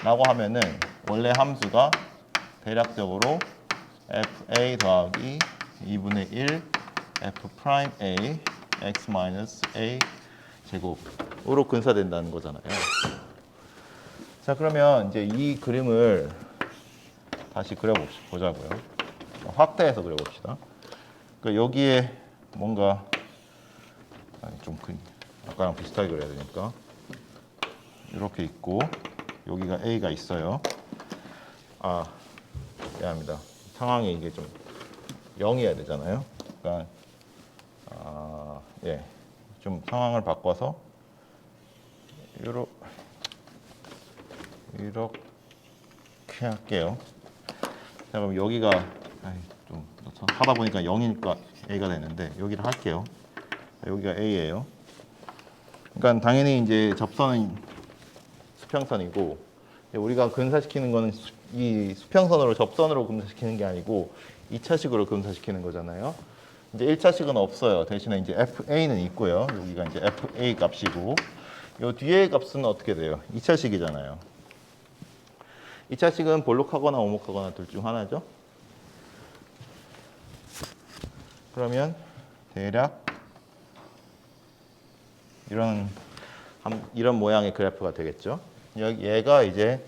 라고 하면은 원래 함수가 대략적으로 fa 더하기 2분의 1 f 프라임 a x 마이너스 a 제곱으로 근사된다는 거잖아요. 자, 그러면 이제 이 그림을 다시 그려보자고요. 확대해서 그려봅시다. 그러니까 여기에 뭔가 좀 아까랑 비슷하게 그려야 되니까 이렇게 있고 여기가 a가 있어요. 미안합니다. 상황이 이게 좀 0이어야 되잖아요. 그러니까 좀 상황을 바꿔서 이렇게 할게요. 자, 그럼 여기가 좀 하다 보니까 0이니까 a가 되는데 여기를 할게요. 자, 여기가 a예요. 그러니까 당연히 이제 접선은 수평선이고 우리가 근사시키는 거는 이 수평선으로 접선으로 근사시키는 게 아니고 2차식으로 근사시키는 거잖아요. 이제 1차식은 없어요. 대신에 이제 FA는 있고요. 여기가 이제 FA 값이고 요 뒤에 값은 어떻게 돼요? 2차식이잖아요. 2차식은 볼록하거나 오목하거나 둘 중 하나죠. 그러면 대략 이런 모양의 그래프가 되겠죠. 얘가 이제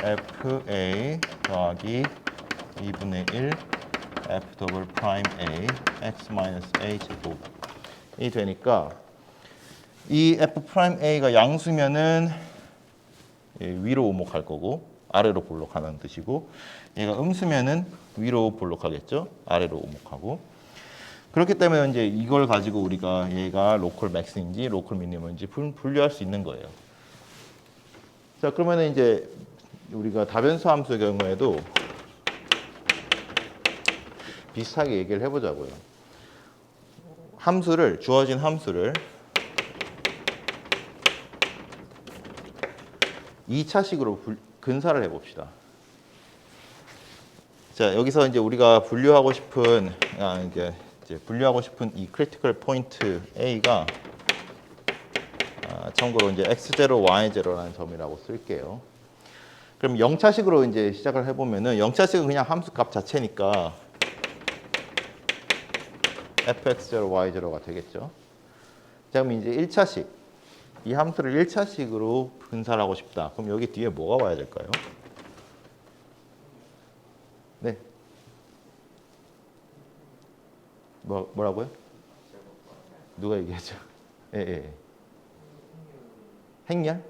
FA 더하기 2분의 1 F 더블 프라임 A X 마이너스 A 제곱이 되니까 이 F 프라임 A가 양수면은 위로 오목할 거고 아래로 볼록하는 뜻이고 얘가 음수면은 위로 볼록하겠죠. 아래로 오목하고 그렇기 때문에 이제 이걸 가지고 우리가 얘가 로컬 맥스인지 로컬 미니멈인지 분류할 수 있는 거예요. 자, 그러면 이제 우리가 다변수 함수의 경우에도 비슷하게 얘기를 해보자고요. 주어진 함수를 2차식으로 근사를 해봅시다. 자, 여기서 이제 우리가 분류하고 싶은 이 크리티컬 포인트 A가 참고로 이제 x0, y0라는 점이라고 쓸게요. 그럼 0차식으로 이제 시작을 해보면은 0차식은 그냥 함수값 자체니까 fx0, y0가 되겠죠. 자, 그럼 이제 1차식. 이 함수를 1차식으로 분사를 하고 싶다. 그럼 여기 뒤에 뭐가 와야 될까요? 네. 뭐라고요? 누가 얘기했죠? 예. 행렬?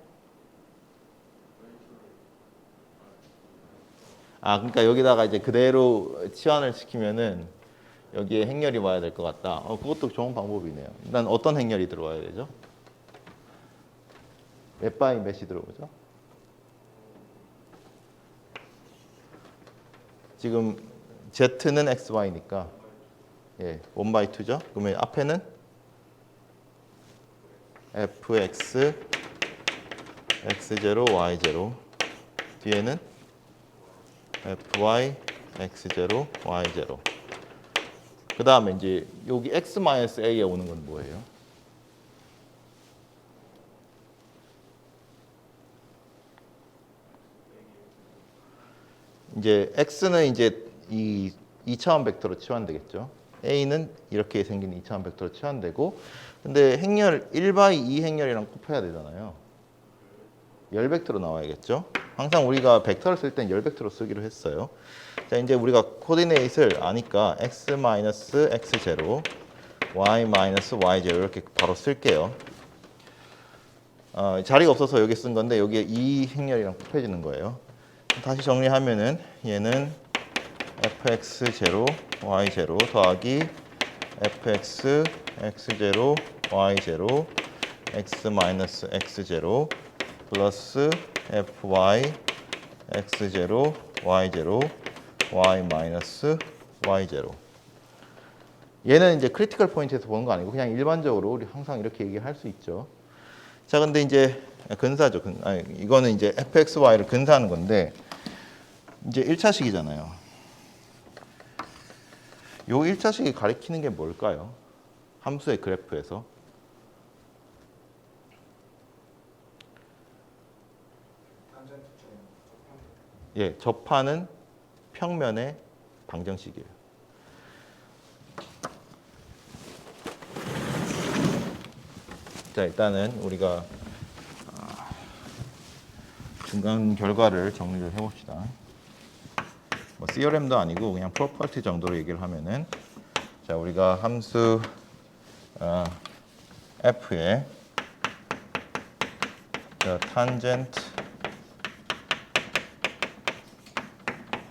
그러니까 여기다가 이제 그대로 치환을 시키면은 여기에 행렬이 와야 될 것 같다. 그것도 좋은 방법이네요. 일단 어떤 행렬이 들어와야 되죠? 몇 바이 몇이 들어오죠? 지금 Z는 XY니까 1 by 2죠. 그러면 앞에는 FX X0 Y0 뒤에는 FY X0 Y0 그 다음에 이제 여기 X-A에 오는 건 뭐예요? 이제 X는 이제 이 2차원 벡터로 치환되겠죠. A는 이렇게 생긴 2차원 벡터로 치환되고 근데 행렬 1 by 2 행렬이랑 곱해야 되잖아요. 열 벡터로 나와야겠죠. 항상 우리가 벡터를 쓸 땐 열 벡터로 쓰기로 했어요. 자, 이제 우리가 코디네이트를 아니까 x-x0, y-y0 이렇게 바로 쓸게요. 자리가 없어서 여기 쓴 건데 여기에 이 행렬이랑 곱해지는 거예요. 다시 정리하면은 얘는 fx0, y0 더하기 fx, x0, y0, x-x0 플러스 fy, x0, y0, y-y0. 얘는 이제 크리티컬 포인트에서 보는 거 아니고 그냥 일반적으로 우리 항상 이렇게 얘기할 수 있죠. 자, 근데 이제 근사죠. 이거는 이제 fxy를 근사하는 건데 이제 1차식이잖아요. 요 1차식이 가리키는 게 뭘까요? 함수의 그래프에서. 예, 접하는 평면의 방정식이에요. 자, 일단은 우리가 중간 결과를 정리를 해봅시다. 뭐 시어렘도 아니고 그냥 프로퍼티 정도로 얘기를 하면은, 자, 우리가 함수 f의 tangent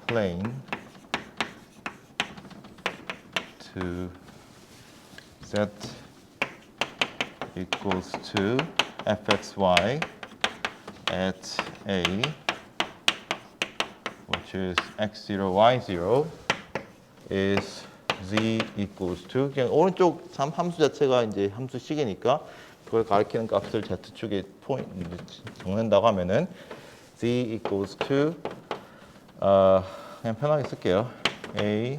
plane to z equals to fxy at a, which is x0, y0, is z equals to, 그냥 오른쪽 함수 자체가 이제 함수식이니까 그걸 가리키는 값을 z축에 정한다고 하면은 z equals to 그냥 편하게 쓸게요. a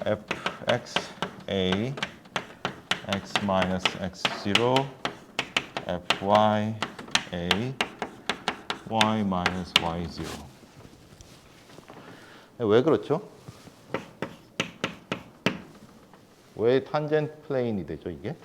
fx a x minus x0 fy a y minus y0. 왜 그렇죠? 왜 탄젠트 플레인이 되죠, 이게?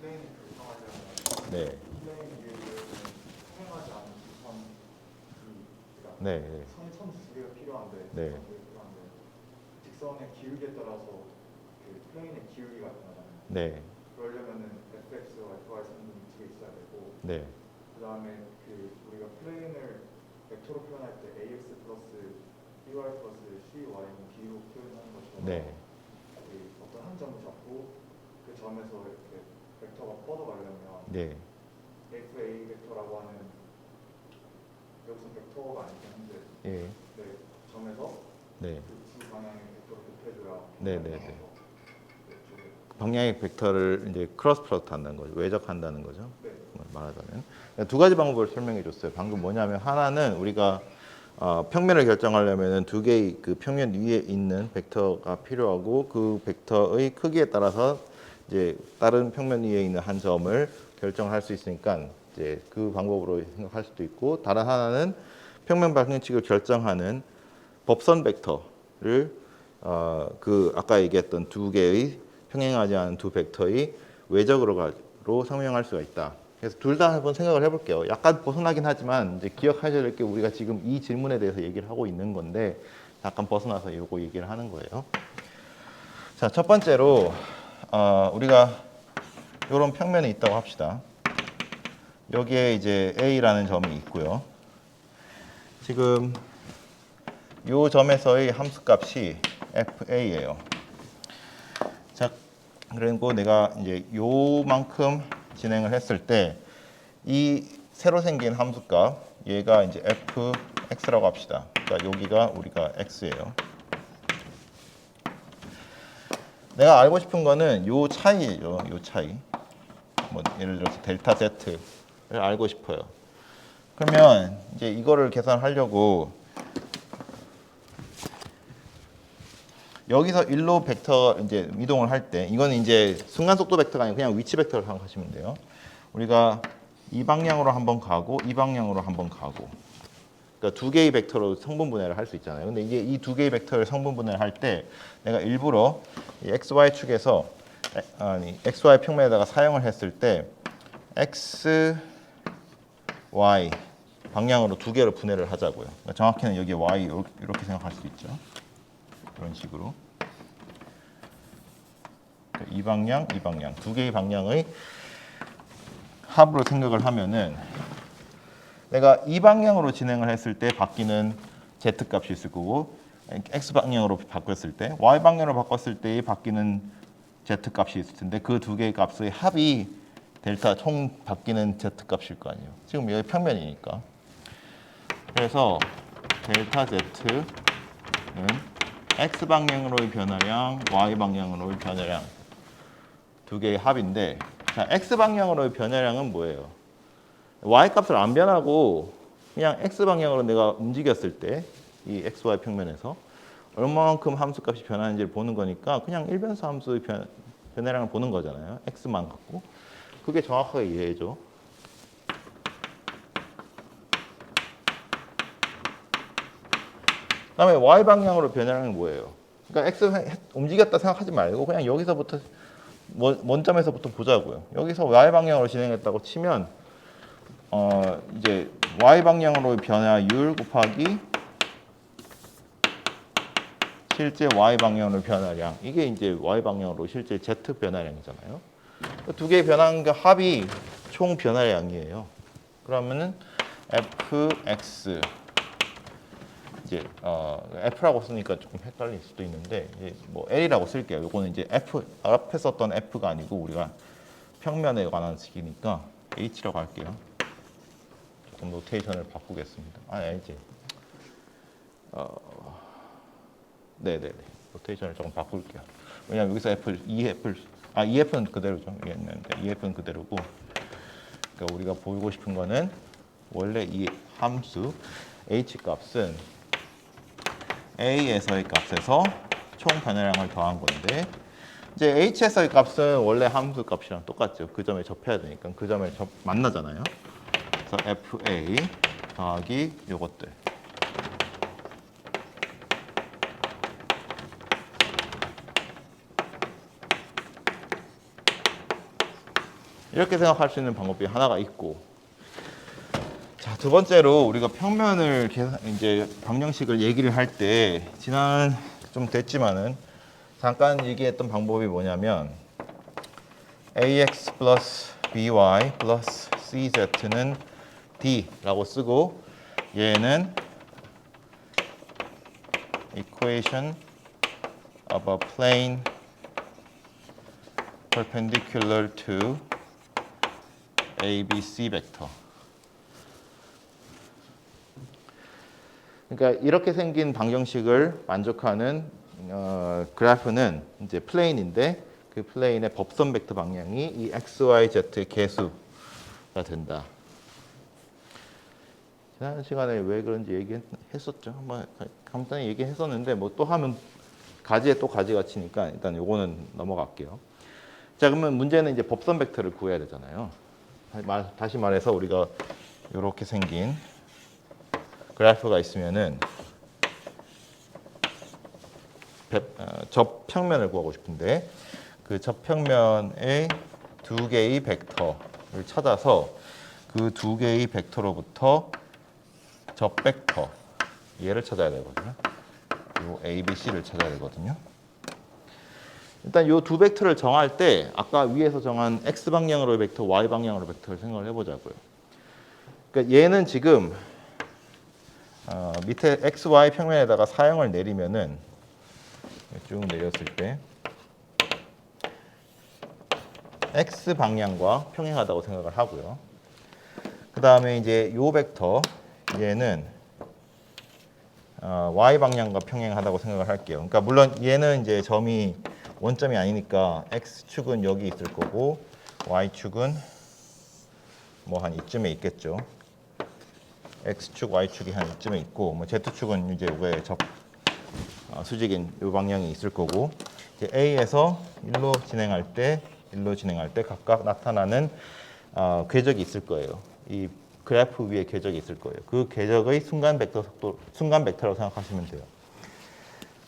플레인을 결정하려면 네. 플레인 위에 통행하지 않는 네. 네. 선 두 개가 필요한데, 네. 직선의 기울기에 따라서 그 플레인의 기울기가 변하잖아요. 네. 그러려면은 fx와 fy 성분이 두 개 있어야 되고, 네. 그 다음에 그 우리가 플레인을 벡터로 표현할 때 ax 플러스 by 플러스 cy는 b로 표현하는 것처럼 네. 그 어떤 한 점을 잡고 그 점에서 이렇게 벡터가 뻗어가려면 네. fa 벡터라고 하는, 여기서 벡터가 아니긴 한데 예. 네, 점에서 네. 그 두 방향의 벡터를 곱해줘야 네, 네, 네. 방향의 벡터를 이제 크로스 프로덕트 한다는 거죠. 외적한다는 거죠. 네. 말하자면 두 가지 방법을 설명해 줬어요. 방금 뭐냐면 하나는 우리가 평면을 결정하려면 두 개의 그 평면 위에 있는 벡터가 필요하고 그 벡터의 크기에 따라서 이제 다른 평면 위에 있는 한 점을 결정할 수 있으니까 이제 그 방법으로 생각할 수도 있고, 다른 하나는 평면 방정식을 결정하는 법선 벡터를 그 아까 얘기했던 두 개의 평행하지 않은 두 벡터의 외적으로 상명할 수가 있다. 그래서 둘 다 한번 생각을 해볼게요. 약간 벗어나긴 하지만 이제 기억하셔야 될 게 우리가 지금 이 질문에 대해서 얘기를 하고 있는 건데 약간 벗어나서 이거 얘기를 하는 거예요. 자, 첫 번째로 우리가 이런 평면이 있다고 합시다. 여기에 이제 A라는 점이 있고요. 지금 이 점에서의 함수값이 FA예요. 자, 그리고 내가 이제 요만큼 진행을 했을 때 이 새로 생긴 함수값 얘가 이제 fx라고 합시다. 그러니까 여기가 우리가 x예요. 내가 알고 싶은 거는 요 차이예요. 요 차이. 뭐 예를 들어서 델타 z를 알고 싶어요. 그러면 이제 이거를 계산하려고 여기서 일로 벡터 이제 이동을 할 때 이거는 이제 순간 속도 벡터가 아니고 그냥 위치 벡터를 생각하시면 돼요. 우리가 이 방향으로 한번 가고 이 방향으로 한번 가고. 그러니까 두 개의 벡터로 성분 분해를 할 수 있잖아요. 근데 이게 이 두 개의 벡터를 성분 분해를 할 때 내가 일부러 이 XY 축에서 XY 평면에다가 사용을 했을 때 X, Y 방향으로 두 개로 분해를 하자고요. 그러니까 정확히는 여기 Y 이렇게 생각할 수 있죠. 이런 식으로. 이 방향, 이 방향 두 개의 방향의 합으로 생각을 하면은 내가 이 방향으로 진행을 했을 때 바뀌는 Z 값이 있을 거고 X 방향으로 바꿨을 때 Y 방향으로 바꿨을 때 바뀌는 Z 값이 있을 텐데 그 두 개의 값의 합이 델타 총 바뀌는 Z 값일 거 아니에요. 지금 여기 평면이니까. 그래서 델타 Z는 X 방향으로의 변화량, Y 방향으로의 변화량 두 개의 합인데 자, X 방향으로의 변화량은 뭐예요? Y 값을 안 변하고 그냥 X 방향으로 내가 움직였을 때 이 XY 평면에서 얼마만큼 함수 값이 변하는지를 보는 거니까 그냥 일변수 함수의 변화량을 보는 거잖아요. X만 갖고. 그게 정확하게 이해해줘. 그다음에 Y 방향으로 변화량은 뭐예요? 그러니까 X 움직였다 생각하지 말고 그냥 여기서부터 원점에서부터 보자고요. 여기서 Y 방향으로 진행했다고 치면 이제 Y 방향으로의 변화율 곱하기 실제 Y 방향으로 변화량 이게 이제 Y 방향으로 실제 Z 변화량이잖아요. 두 개의 변화량과 합이 총 변화량이에요. 그러면은 fx 이제 f라고 쓰니까 조금 헷갈릴 수도 있는데 이제 뭐 l이라고 쓸게요. 요거는 이제 f 앞에 썼던 f가 아니고 우리가 평면에 관한 식이니까 h라고 할게요. 조금 노테이션을 바꾸겠습니다. 알지? 네네네. 로테이션을 조금 바꿀게요. 왜냐면 여기서 EF는 그대로죠. EF는 그대로고. 그러니까 우리가 보이고 싶은 거는 원래 이 함수 H 값은 A에서의 값에서 총 변화량을 더한 건데 이제 H에서의 값은 원래 함수 값이랑 똑같죠. 그 점에 접해야 되니까 그 점에 만나잖아요. 그래서 FA 더하기 요것들. 이렇게 생각할 수 있는 방법이 하나가 있고, 자, 두 번째로 우리가 평면을 이제 방정식을 얘기를 할 때 지난 좀 됐지만은 잠깐 얘기했던 방법이 뭐냐면 ax 플러스 by 플러스 cz는 d라고 쓰고 얘는 equation of a plane perpendicular to ABC 벡터. 그러니까 이렇게 생긴 방정식을 만족하는 그래프는 이제 플레인인데 그 플레인의 법선 벡터 방향이 이 x, y, z의 개수가 된다. 지난 시간에 왜 그런지 얘기했었죠. 한번 간단히 얘기했었는데 뭐 또 하면 가지에 또 가지가 치니까 일단 요거는 넘어갈게요. 자, 그러면 문제는 이제 법선 벡터를 구해야 되잖아요. 다시 말해서 우리가 이렇게 생긴 그래프가 있으면은 접평면을 구하고 싶은데 그 접평면의 두 개의 벡터를 찾아서 그 두 개의 벡터로부터 접벡터 얘를 찾아야 되거든요. 요 A, B, C를 찾아야 되거든요. 일단 요 두 벡터를 정할 때 아까 위에서 정한 X 방향으로의 벡터, Y 방향으로의 벡터를 생각을 해보자고요. 그러니까 얘는 지금 밑에 X, Y 평면에다가 사형을 내리면은 쭉 내렸을 때 X 방향과 평행하다고 생각을 하고요. 그 다음에 이제 요 벡터 얘는 Y 방향과 평행하다고 생각을 할게요. 그러니까 물론 얘는 이제 점이 원점이 아니니까 X축은 여기 있을 거고 Y축은 뭐 한 이쯤에 있겠죠. X축, Y축이 한 이쯤에 있고 뭐 Z축은 이제 왜 수직인 이 방향이 있을 거고 이제 A에서 일로 진행할 때 각각 나타나는 궤적이 있을 거예요. 이 그래프 위에 궤적이 있을 거예요. 그 궤적의 순간 벡터라고 생각하시면 돼요.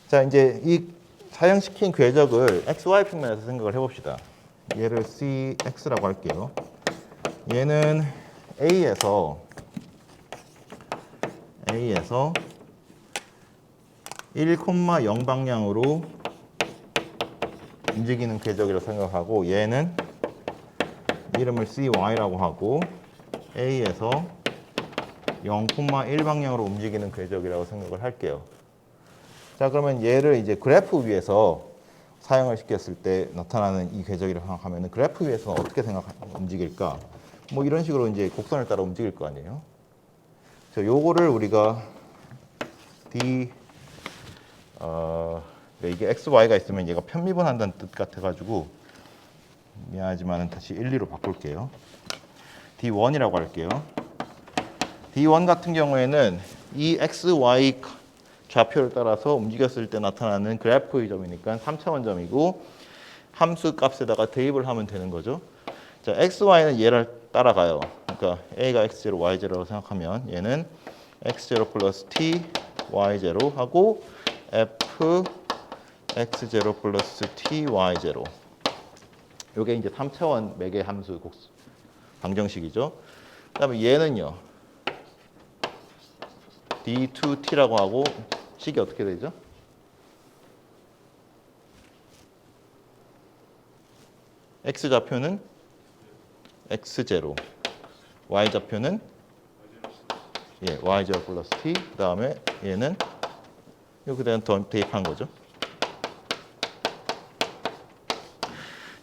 자, 이제 이 사형시킨 궤적을 XY 평면에서 생각을 해봅시다. 얘를 CX라고 할게요. 얘는 A에서 1,0 방향으로 움직이는 궤적이라고 생각하고 얘는 이름을 CY라고 하고 A에서 0,1 방향으로 움직이는 궤적이라고 생각을 할게요. 자, 그러면 얘를 이제 그래프 위에서 사용을 시켰을 때 나타나는 이 궤적이라고 생각하면 그래프 위에서 어떻게 움직일까? 뭐 이런 식으로 이제 곡선을 따라 움직일 거 아니에요. 그래서 요거를 우리가 이게 x, y가 있으면 얘가 편미분한다는 뜻 같아가지고 미안하지만 다시 1, 2로 바꿀게요. D1이라고 할게요. D1 같은 경우에는 이 x, y 좌표를 따라서 움직였을 때 나타나는 그래프의 점이니까 3차원 점이고 함수 값에다가 대입을 하면 되는 거죠. 자, x, y는 얘를 따라가요. 그러니까 a가 x0, y0라고 생각하면 얘는 x0 플러스 t, y0 하고 f x0 플러스 t, y0. 요게 이제 3차원 매개 함수 방정식이죠. 그다음에 얘는요. d2t라고 하고 식이 어떻게 되죠? x 좌표는 x0, y 좌표는 y0 플러스 t. 그다음에 얘는 이렇게 대한 대입한 거죠.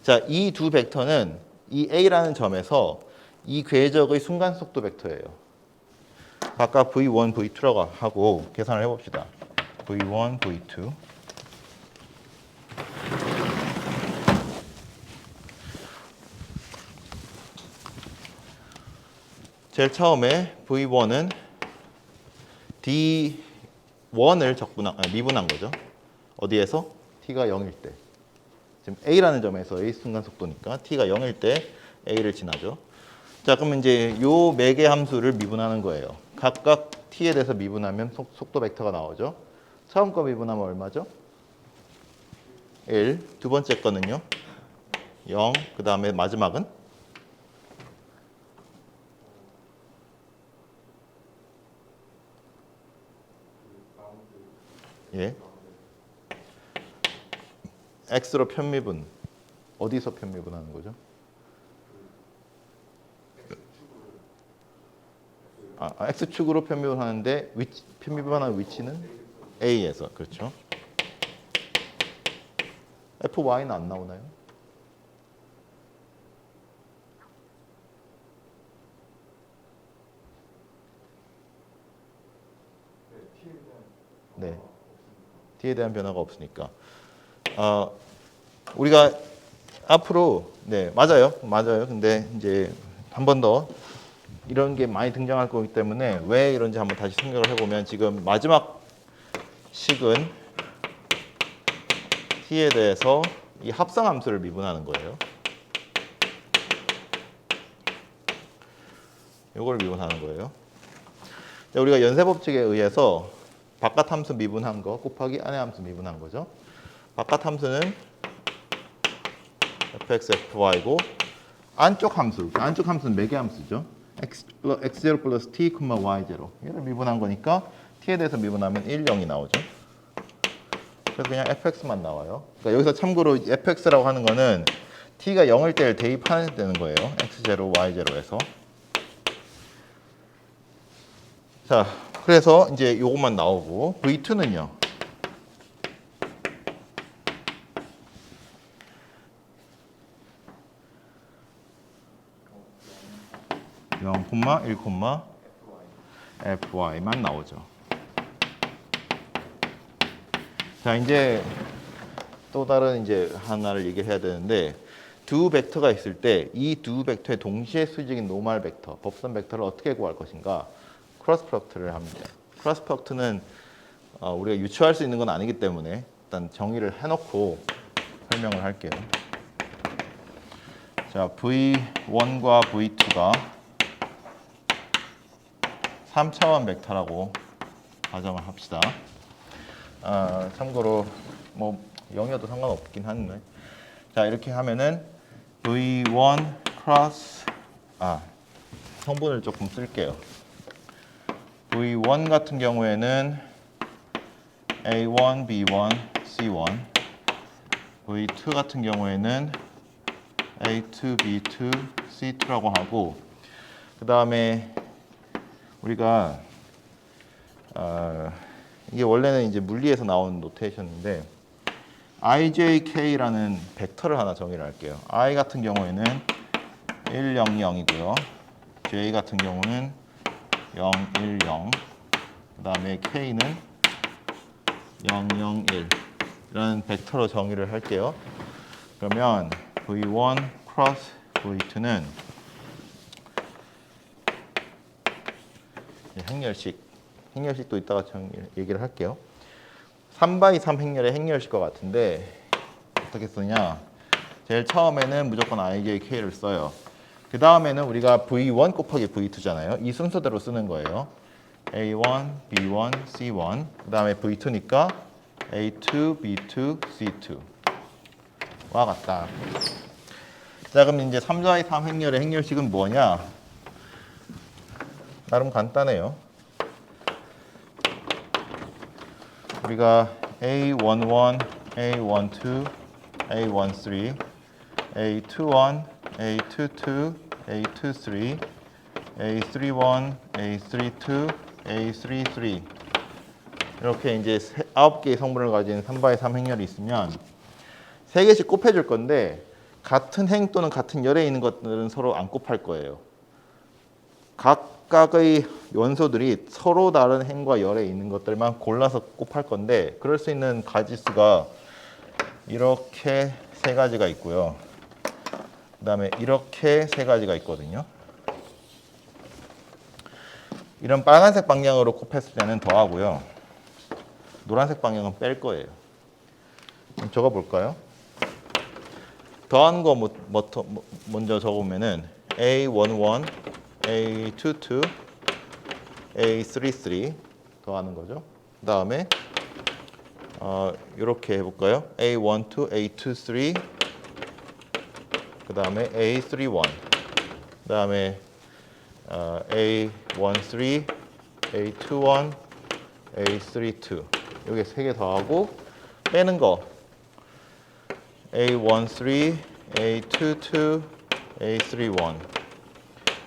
자, 이 두 벡터는 이 a라는 점에서 이 궤적의 순간 속도 벡터예요. 각각 v1, v2라고 하고 계산을 해봅시다. v1, v2. 제일 처음에 v1은 d1을 미분한 거죠. 어디에서? t가 0일 때. 지금 a라는 점에서의 순간 속도니까 t가 0일 때 a를 지나죠. 자, 그러면 이제 요 매개 함수를 미분하는 거예요. 각각 t에 대해서 미분하면 속도 벡터가 나오죠. 처음 거 미분하면 얼마죠? 1. 두 번째 거는요? 0. 그 다음에 마지막은? 예. x로 편미분. 어디서 편미분하는 거죠? x축으로 편미분하는데 편미분하는 위치는 a에서. 그렇죠. fy는 안 나오나요? 네. t에 대한 변화가 없으니까. 우리가 앞으로 맞아요. 근데 이제 한 번 더 이런 게 많이 등장할 거기 때문에 왜 이런지 한번 다시 생각을 해보면 지금 마지막 식은 t에 대해서 이 합성 함수를 미분하는 거예요. 이걸 미분하는 거예요. 자, 우리가 연쇄 법칙에 의해서 바깥 함수 미분한 거 곱하기 안의 함수 미분한 거죠. 바깥 함수는 fx, fy고 안쪽 함수는 매개 함수죠. x0 플러스 t, y0 얘를 미분한 거니까 t에 대해서 미분하면 1, 0이 나오죠. 그래서 그냥 fx만 나와요. 그러니까 여기서 참고로 fx라고 하는 거는 t가 0일 때를 대입하는 되는 거예요. x0, y0에서. 자, 그래서 이제 이것만 나오고 v2는요. fy만 나오죠. 자, 이제 또 다른 이제 하나를 얘기해야 되는데 두 벡터가 있을 때 이 두 벡터의 동시에 수직인 노멀 벡터, 법선 벡터를 어떻게 구할 것인가? 크로스 프로덕트를 합니다. 크로스 프로덕트는 우리가 유추할 수 있는 건 아니기 때문에 일단 정의를 해놓고 설명을 할게요. 자, V1과 V2가 3차원 벡터라고 가정을 합시다. 참고로 뭐 0이어도 상관없긴 한데, 자 이렇게 하면은 V1 크로스 성분을 조금 쓸게요. V1 같은 경우에는 A1, B1, C1, V2 같은 경우에는 A2, B2, C2라고 하고, 그 다음에 우리가 이게 원래는 이제 물리에서 나온 노테이션인데 IJK라는 벡터를 하나 정의를 할게요. I 같은 경우에는 1, 0, 0이고요. J 같은 경우는 0, 1, 0. 그 다음에 K는 0, 0, 1 이런 벡터로 정의를 할게요. 그러면 V1 크로스 V2는 행렬식도 이따가 얘기를 할게요. 3x3 행렬의 행렬식과 같은데 어떻게 쓰냐? 제일 처음에는 무조건 IJK를 써요. 그 다음에는 우리가 V1 곱하기 V2잖아요. 이 순서대로 쓰는 거예요. A1, B1, C1. 그 다음에 V2니까 A2, B2, C2와 같다. 자, 그럼 이제 3x3 행렬의 행렬식은 뭐냐? 나름 간단해요. 우리가 A11, A12, A13, A21, A22, A23, A31, A32, A33 이렇게 이제 9개의 성분을 가진 3x3 행렬이 있으면 3개씩 곱해줄 건데 같은 행 또는 같은 열에 있는 것들은 서로 안 곱할 거예요. 각각의 원소들이 서로 다른 행과 열에 있는 것들만 골라서 곱할 건데 그럴 수 있는 가지수가 이렇게 3가지가 있고요. 그 다음에 이렇게 3가지가 있거든요. 이런 빨간색 방향으로 곱했을 때는 더하고요. 노란색 방향은 뺄 거예요. 그럼 적어볼까요? 더한 거 먼저 적으면은 A11, A22, A33 더하는 거죠. 그 다음에 이렇게 해볼까요? A12, A23, 그 다음에 A31, 그 다음에 A13, A21, A32 여기 3개 더하고 빼는 거 A13, A22, A31,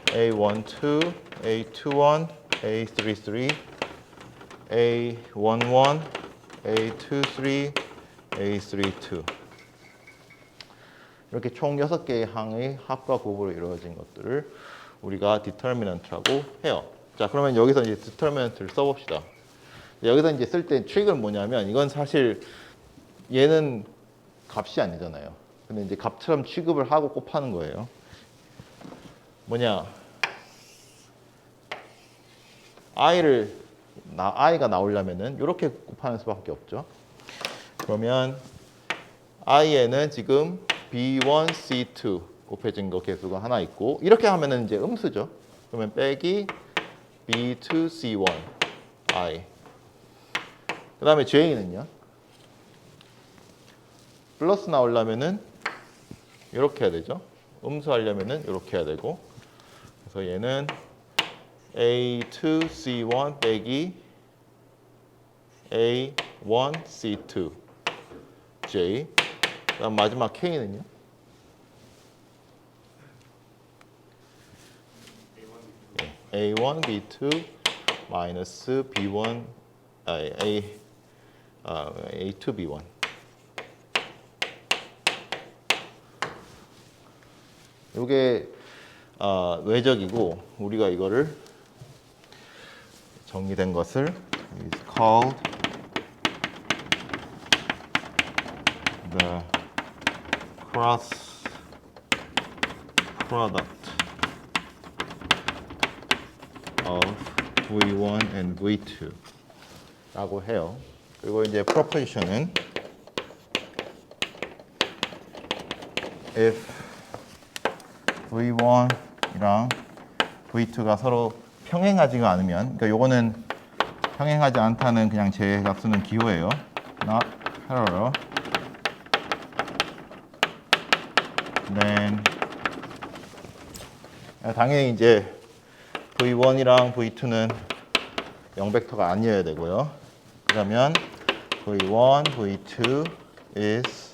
A12, A21, A33, A11, A23, A32 이렇게 총 6개의 항의 합과 곱으로 이루어진 것들을 우리가 디터미넌트라고 해요. 자, 그러면 여기서 이제 디터미넌트를 써봅시다. 여기서 이제 쓸 때 트릭은 뭐냐면 이건 사실 얘는 값이 아니잖아요. 근데 이제 값처럼 취급을 하고 곱하는 거예요. 뭐냐? i가 나오려면은 이렇게 곱하는 수밖에 없죠. 그러면 i에는 지금 B1, C2 곱해진 거 개수가 하나 있고 이렇게 하면은 이제 음수죠. 그러면 빼기 B2, C1 i. 그 다음에 J는요. 플러스 나오려면은 이렇게 해야 되죠. 음수하려면은 이렇게 해야 되고. 그래서 얘는 A2, C1 빼기 A1, C2 J. 그다음 마지막 K는요. A1, B2 마이너스 B1 A2, B1 이게 외적이고 우리가 이거를 정리된 것을 is called the cross product of V1 and V2 라고 해요. 그리고 이제 proposition은 if v1이랑 v2가 서로 평행하지가 않으면, 그러니까 요거는 평행하지 않다는 그냥 제 값쓰는 기호예요. not parallel, then 당연히 이제 v1이랑 v2는 0벡터가 아니어야 되고요. 그러면 v1, v2 is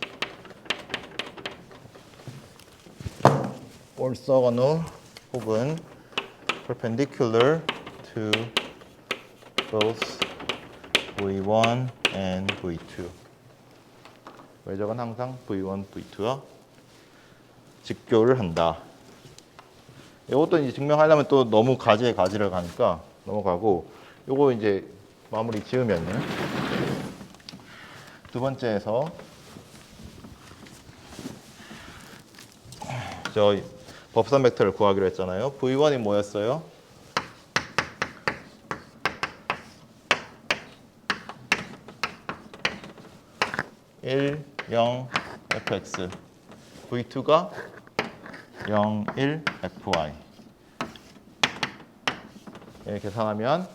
orthogonal 혹은 perpendicular to both v1 and v2. 외적은 항상 v1, v2와 직교를 한다. 이것도 이제 증명하려면 또 너무 가지에 가지를 가니까 넘어가고, 요거 이제 마무리 지으면은 두 번째에서 저 법선 벡터를 구하기로 했잖아요. v1이 뭐였어요? (1, 0, fx) v2가 0, 1, fy. 예, 계산하면,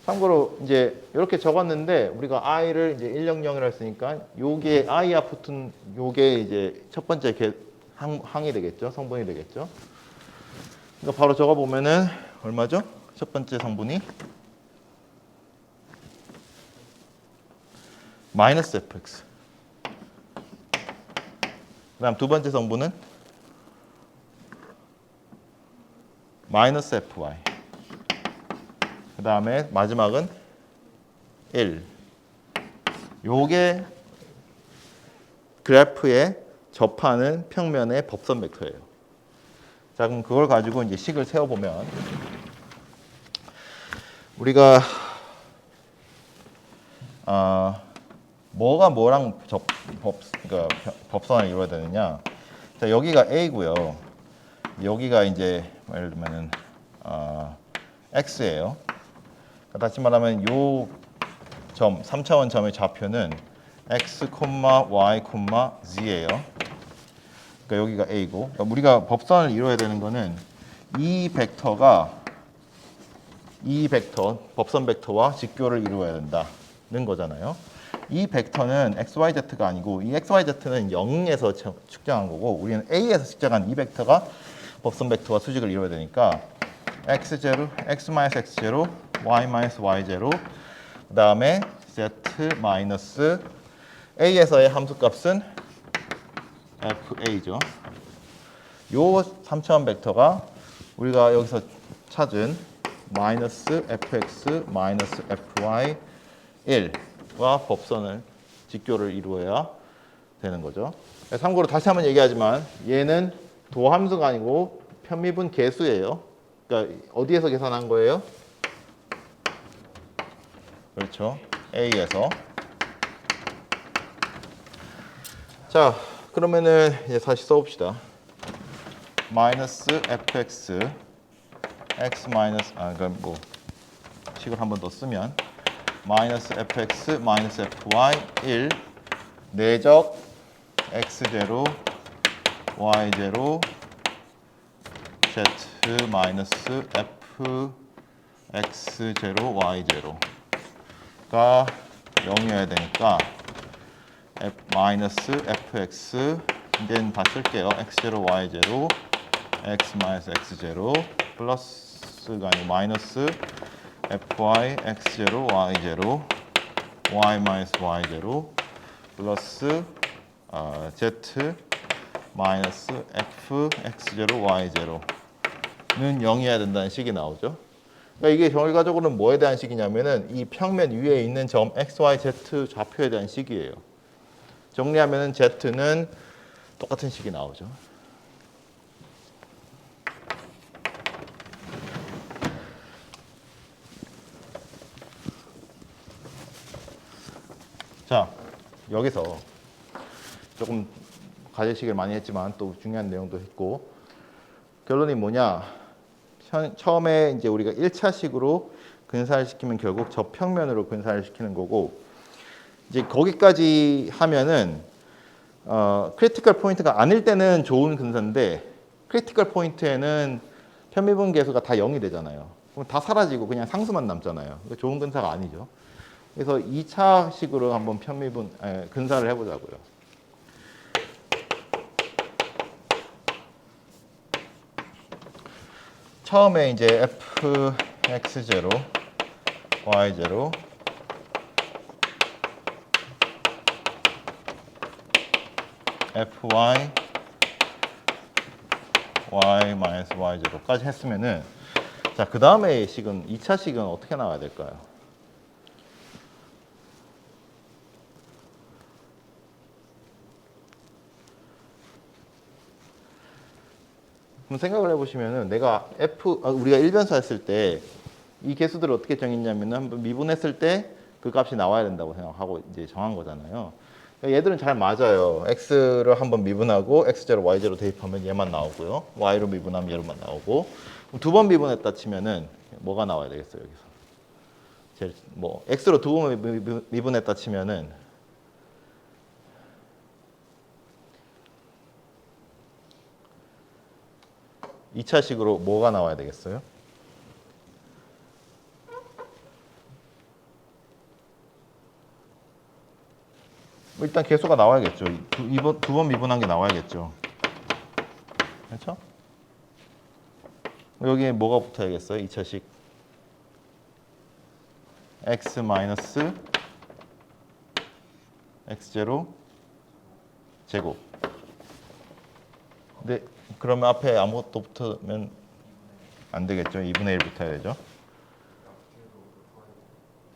참고로 이제 이렇게 적었는데 우리가 i를 이제 100이라 했으니까 요게 i와 붙은 요게 이제 첫 번째 항이 되겠죠. 성분이 되겠죠. 그러니까 바로 적어 보면은 얼마죠? 첫 번째 성분이 마이너스 fx. 그다음 두 번째 성분은 마이너스 fy. 그 다음에 마지막은 1. 요게 그래프에 접하는 평면의 법선 벡터예요. 자, 그럼 그걸 가지고 이제 식을 세워보면 우리가 뭐가 뭐랑 그러니까 법선을 이루어야 되느냐? 자, 여기가 A고요. 여기가 이제 예를 들면은 X예요. 다시 말하면 요 점 3차원 점의 좌표는 x, y, z예요. 그러니까 여기가 a고, 그러니까 우리가 법선을 이루어야 되는 거는 이 벡터 법선 벡터와 직교를 이루어야 된다는 거잖아요. 이 벡터는 xyz가 아니고 이 xyz는 0에서 측정한 거고, 우리는 a에서 측정한 이 벡터가 법선 벡터와 수직을 이루어야 되니까 x0, x-x0, y-y0, 그 다음에 z 마이너스 a에서의 함수값은 fa죠. 요 3차원 벡터가 우리가 여기서 찾은 마이너스 fx 마이너스 fy 1과 법선을 직교를 이루어야 되는 거죠. 참고로 다시 한번 얘기하지만 얘는 도함수가 아니고 편미분 계수예요. 그러니까 어디에서 계산한 거예요? 그렇죠. A에서. 자, 그러면은 이제 다시 써봅시다. 마이너스 fx x 마이너스 그럼 뭐 식을 한 번 더 쓰면 마이너스 fx 마이너스 fy 1 내적 x0 y0 z 마이너스 f x0 y0가 0이어야 되니까 마이너스 fx 이제는 다 쓸게요. x0 y0 x 마이너스 x0 플러스가 아니고 마이너스 fy x0 y0 y 마이너스 y0 플러스 z 마이너스 f x0 y0는 0이어야 된다는 식이 나오죠. 그러니까 이게 결과적으로는 뭐에 대한 식이냐면은 이 평면 위에 있는 점 x, y, z 좌표에 대한 식이에요. 정리하면은 z는 똑같은 식이 나오죠. 자, 여기서 조금 가지식을 많이 했지만 또 중요한 내용도 했고, 결론이 뭐냐? 처음에 이제 우리가 1차식으로 근사를 시키면 결국 저평면으로 근사를 시키는 거고 이제 거기까지 하면은 크리티컬 포인트가 아닐 때는 좋은 근사인데 크리티컬 포인트에는 편미분 계수가 다 0이 되잖아요. 그럼 다 사라지고 그냥 상수만 남잖아요. 좋은 근사가 아니죠. 그래서 2차식으로 한번 근사를 해보자고요. 처음에 이제 fx0, y0 fy y-y0까지 했으면은 자, 그 다음에 식은 2차식은 어떻게 나와야 될까요? 그럼 생각을 해보시면은 내가 우리가 일변수 했을 때 이 개수들을 어떻게 정했냐면은 한번 미분했을 때 그 값이 나와야 된다고 생각하고 이제 정한 거잖아요. 얘들은 잘 맞아요. x를 한번 미분하고 x0, y0 대입하면 얘만 나오고요. y로 미분하면 얘로만 나오고 두 번 미분했다 치면은 뭐가 나와야 되겠어요 여기서? 제일 뭐 x로 두 번 미분했다 치면은 2차식으로 뭐가 나와야 되겠어요? 일단 개수가 나와야겠죠. 두 번 미분한 게 나와야겠죠. 그렇죠? 여기에 뭐가 붙어야겠어요? 2차식 x 마이너스 x0 제곱. 근데 그러면 앞에 아무것도 붙으면 안 되겠죠. 2분의 1 붙어야 되죠.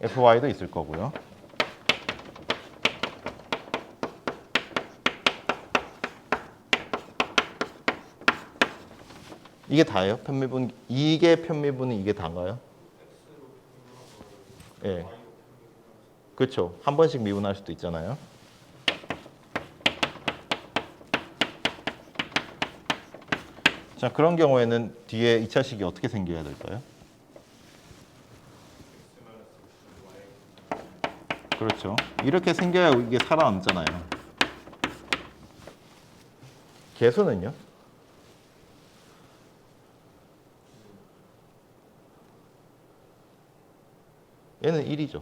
fy도 있을 거고요. 이게 다예요? 편미분 이게 편미분이 이게 다인가요? 예. 네. 그렇죠. 한 번씩 미분할 수도 있잖아요. 자, 그런 경우에는 뒤에 2차식이 어떻게 생겨야 될까요? 그렇죠. 이렇게 생겨야 이게 살아남잖아요. 개수는요? 얘는 1이죠.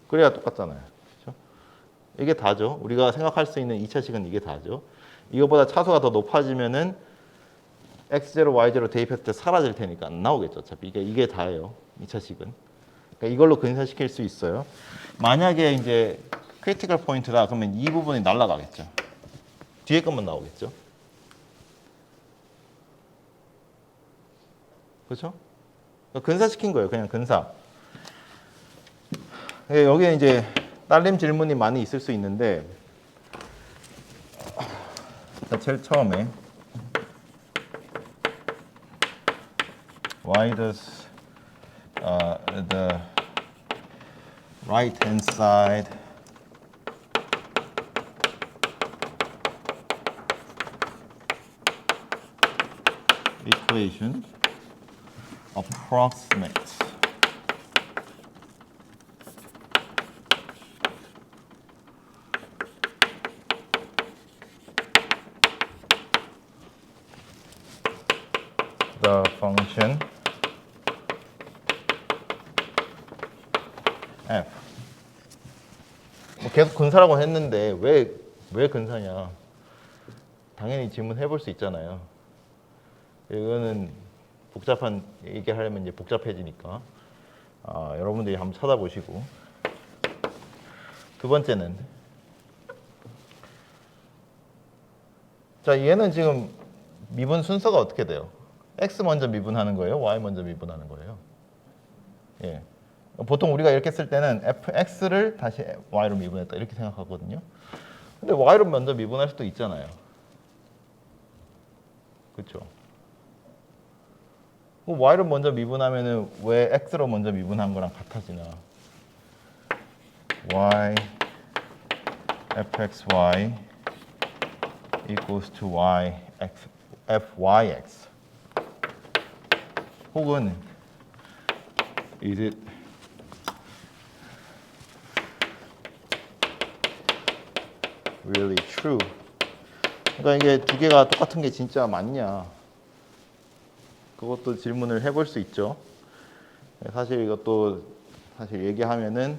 그래야 똑같잖아요. 그렇죠? 이게 다죠. 우리가 생각할 수 있는 2차식은 이게 다죠. 이거보다 차수가 더 높아지면은 x0, y0 대입했을 때 사라질 테니까 안 나오겠죠. 어차피 이게 다예요. 2차식은. 그러니까 이걸로 근사시킬 수 있어요. 만약에 이제 크리티컬 포인트다 그러면 이 부분이 날아가겠죠. 뒤에 것만 나오겠죠. 그렇죠? 근사시킨 거예요. 그냥 근사. 여기에 이제 딸림 질문이 많이 있을 수 있는데 제일 처음에 why does the right hand side equation approximates the function f. 뭐 계속 근사라고 했는데 왜 근사냐? 당연히 질문해 볼 수 있잖아요. 이거는 복잡한 얘기하려면 이제 복잡해지니까 여러분들이 한번 찾아보시고. 두 번째는 자 얘는 지금 미분 순서가 어떻게 돼요? x 먼저 미분하는 거예요? y 먼저 미분하는 거예요? 예. 보통 우리가 이렇게 쓸 때는 fx를 다시 y로 미분했다 이렇게 생각하거든요. 근데 y로 먼저 미분할 수도 있잖아요. 그렇죠? y로 먼저 미분하면은 왜 x로 먼저 미분한 거랑 같아지나? y fxy equals to y fyx 혹은 Is it really true? 그러니까 이게 두 개가 똑같은 게 진짜 맞냐? 그것도 질문을 해볼 수 있죠. 사실 이것도 사실 얘기하면은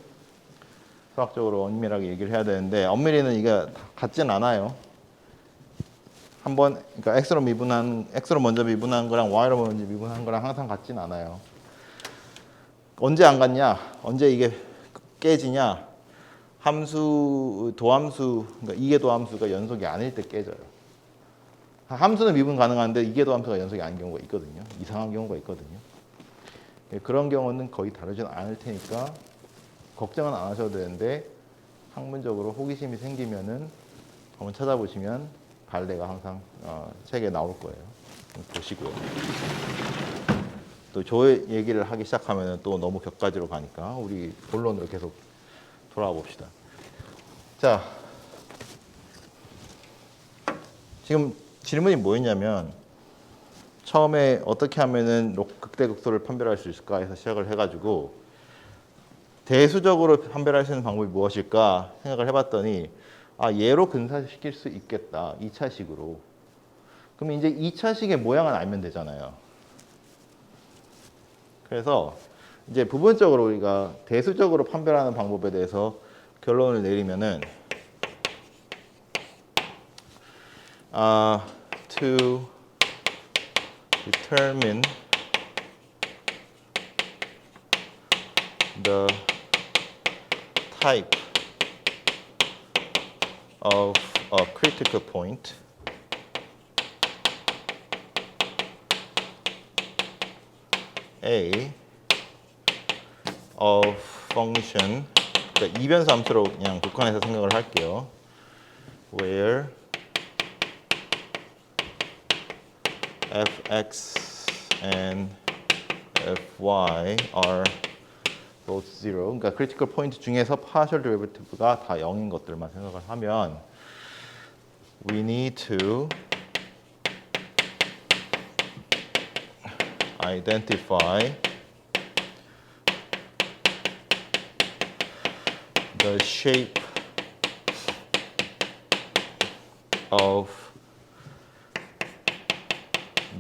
수학적으로 엄밀하게 얘기를 해야 되는데 엄밀히는 이게 같진 않아요. 한번 그러니까 x로 먼저 미분한 거랑 y로 먼저 미분한 거랑 항상 같진 않아요. 언제 안 같냐? 언제 이게 깨지냐? 도함수, 그러니까 이계도함수가 연속이 아닐 때 깨져요. 함수는 미분 가능한데 이계도함수가 연속이 아닌 경우가 있거든요. 이상한 경우가 있거든요. 그런 경우는 거의 다르진 않을 테니까 걱정은 안 하셔도 되는데 학문적으로 호기심이 생기면은 한번 찾아보시면 발레가 항상 책에 나올 거예요. 보시고요. 또 저 얘기를 하기 시작하면 또 너무 격가지로 가니까 우리 본론으로 계속 돌아와 봅시다. 자, 지금 질문이 뭐였냐면 처음에 어떻게 하면은 극대극소를 판별할 수 있을까 해서 시작을 해가지고 대수적으로 판별할 수 있는 방법이 무엇일까 생각을 해봤더니 얘로 근사시킬 수 있겠다. 2차식으로. 그럼 이제 2차식의 모양을 알면 되잖아요. 그래서 이제 부분적으로 우리가 대수적으로 판별하는 방법에 대해서 결론을 내리면은 to determine the type of a critical point A of function, 그러니까 이변수 함수로 그냥 국한해서 생각을 할게요. Where fx and fy are both zero. 그러니까 critical point 중에서 partial derivative가 다 0인 것들만 생각을 하면 we need to identify the shape of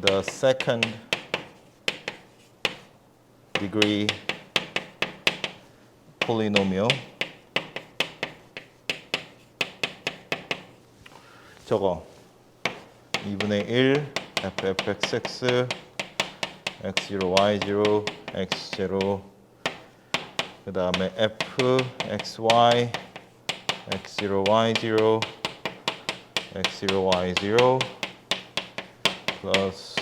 the second degree polynomial. 저거 2분의 1 fxx x0 y0 x0 그 다음에 fxy x0 y0 x0 y0 plus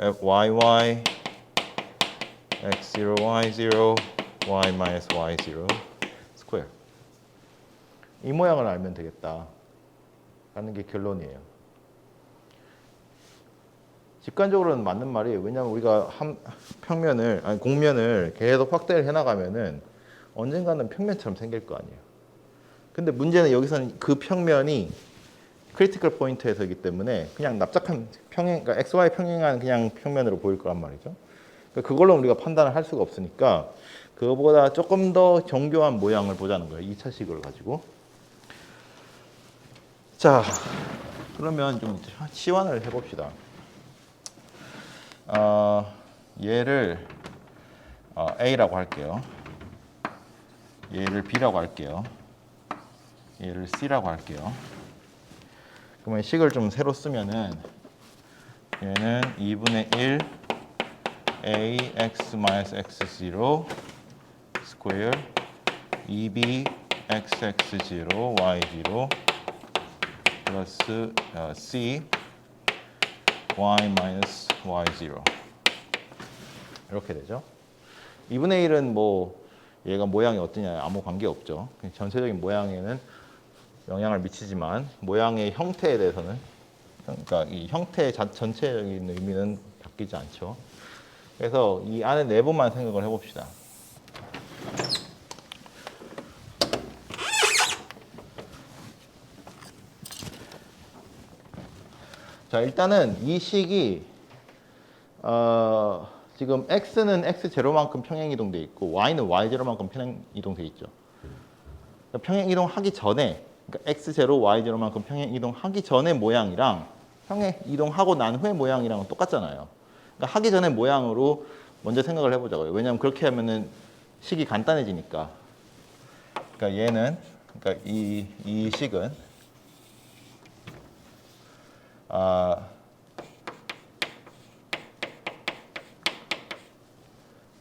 fyy x0 y0 y minus y0 스퀘어. 이 모양을 알면 되겠다 라는 게 결론이에요. 직관적으로는 맞는 말이에요. 왜냐하면 우리가 공면을 계속 확대를 해나가면은 언젠가는 평면처럼 생길 거 아니에요. 근데 문제는 여기서는 그 평면이 크리티컬 포인트에서이기 때문에 그냥 납작한 그러니까 XY 평행한 그냥 평면으로 보일 거란 말이죠. 그러니까 그걸로 우리가 판단을 할 수가 없으니까 그거보다 조금 더 정교한 모양을 보자는 거예요. 2차식을 가지고. 자, 그러면 좀 치환을 해봅시다. 얘를 A라고 할게요. 얘를 B라고 할게요. 얘를 C라고 할게요. 그러면 식을 좀 새로 쓰면은 얘는 2분의 1 A x x0 스퀘어 2b xx0 y0 플러스 c y 마이너스 y0 이렇게 되죠. 2분의 1은 뭐 얘가 모양이 어떠냐 아무 관계 없죠. 전체적인 모양에는 영향을 미치지만 모양의 형태에 대해서는 그러니까 이 형태의 전체적인 의미는 바뀌지 않죠. 그래서 이 안에 내부만 생각을 해봅시다. 자, 일단은 이 식이 지금 x는 x0만큼 평행 이동돼 있고 y는 y0만큼 평행 이동돼 있죠. 그러니까 평행 이동하기 전에 그러니까 x0, y0만큼 평행 이동하기 전의 모양이랑 평행 이동하고 난 후의 모양이랑은 똑같잖아요. 그러니까 하기 전의 모양으로 먼저 생각을 해보자고요. 왜냐하면 그렇게 하면은 식이 간단해지니까. 그러니까 얘는 그러니까 이 식은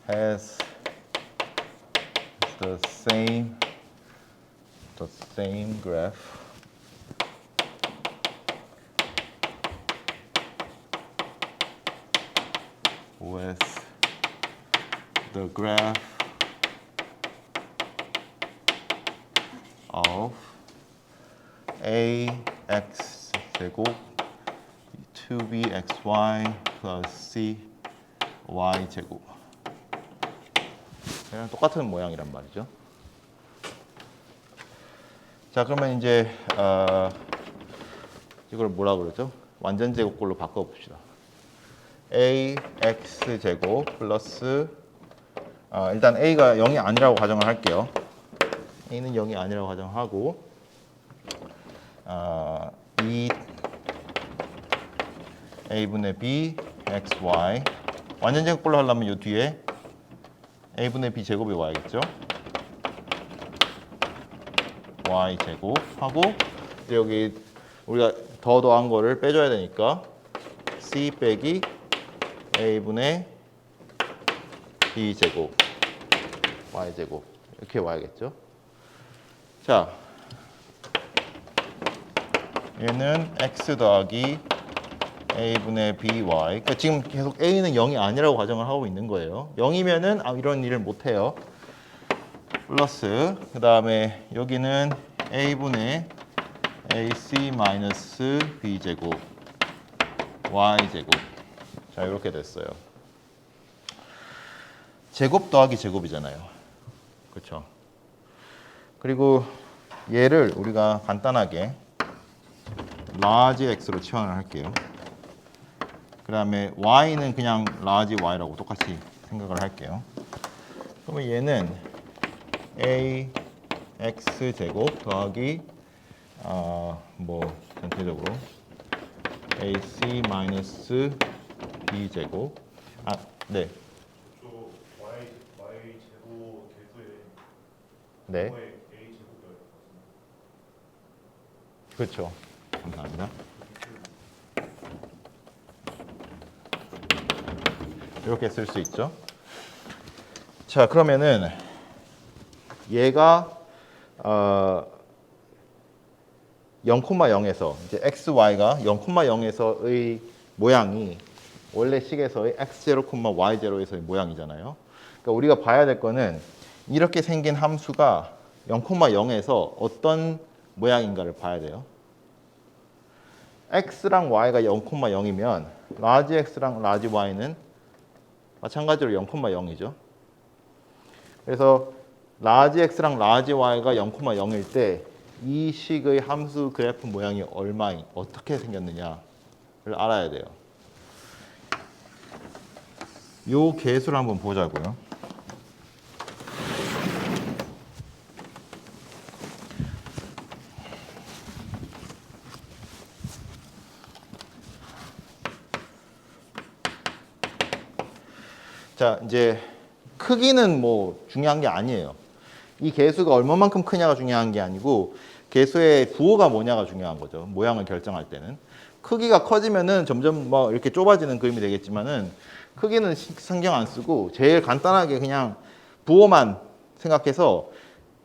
has the same graph with the graph of ax 제곱 2bxy plus c y 제곱. 그냥 똑같은 모양이란 말이죠. 자, 그러면 이제 이걸 뭐라 그러죠? 완전 제곱꼴로 바꿔 봅시다. ax 제곱 플러스 일단 a가 0이 아니라고 가정을 할게요. a는 0이 아니라고 가정하고 2a분의 b xy 완전 제곱꼴로 하려면 이 뒤에 a분의 b 제곱이 와야겠죠. y 제곱 하고 여기 우리가 더한 거를 빼줘야 되니까 c 빼기 a분의 b 제곱 y 제곱 이렇게 와야겠죠. 자, 얘는 x 더하기 a분의 by. 그러니까 지금 계속 a는 0이 아니라고 가정을 하고 있는 거예요. 0이면은 이런 일을 못 해요. 플러스 그 다음에 여기는 a분의 ac 마이너스 b 제곱 y 제곱. 자, 이렇게 됐어요. 제곱 더하기 제곱이잖아요. 그렇죠? 그리고 얘를 우리가 간단하게 large x로 치환을 할게요. 그 다음에 y는 그냥 large y라고 똑같이 생각을 할게요. 그러면 얘는 ax 제곱 더하기 뭐 전체적으로 ac 마이너스 b 제곱. 네. 저 y 제곱 계수에 네. a 제곱이어야 될 것 같습니다. 그렇죠. 감사합니다. 이렇게 쓸 수 있죠. 자, 그러면은 얘가 0,0에서 이제 xy가 0,0에서의 모양이 원래 식에서의 x0, y0에서의 모양이잖아요. 그러니까 우리가 봐야 될 거는 이렇게 생긴 함수가 0,0에서 어떤 모양인가를 봐야 돼요. x랑 y가 0,0이면 large x랑 large y는 마찬가지로 0,0이죠. 그래서 large x랑 large y가 0,0일 때 이 식의 함수 그래프 모양이 어떻게 생겼느냐를 알아야 돼요. 요 계수를 한번 보자고요. 자, 이제 크기는 뭐 중요한 게 아니에요. 이 계수가 얼마만큼 크냐가 중요한 게 아니고 계수의 부호가 뭐냐가 중요한 거죠. 모양을 결정할 때는. 크기가 커지면은 점점 뭐 이렇게 좁아지는 그림이 되겠지만은 크기는 신경 안 쓰고 제일 간단하게 그냥 부호만 생각해서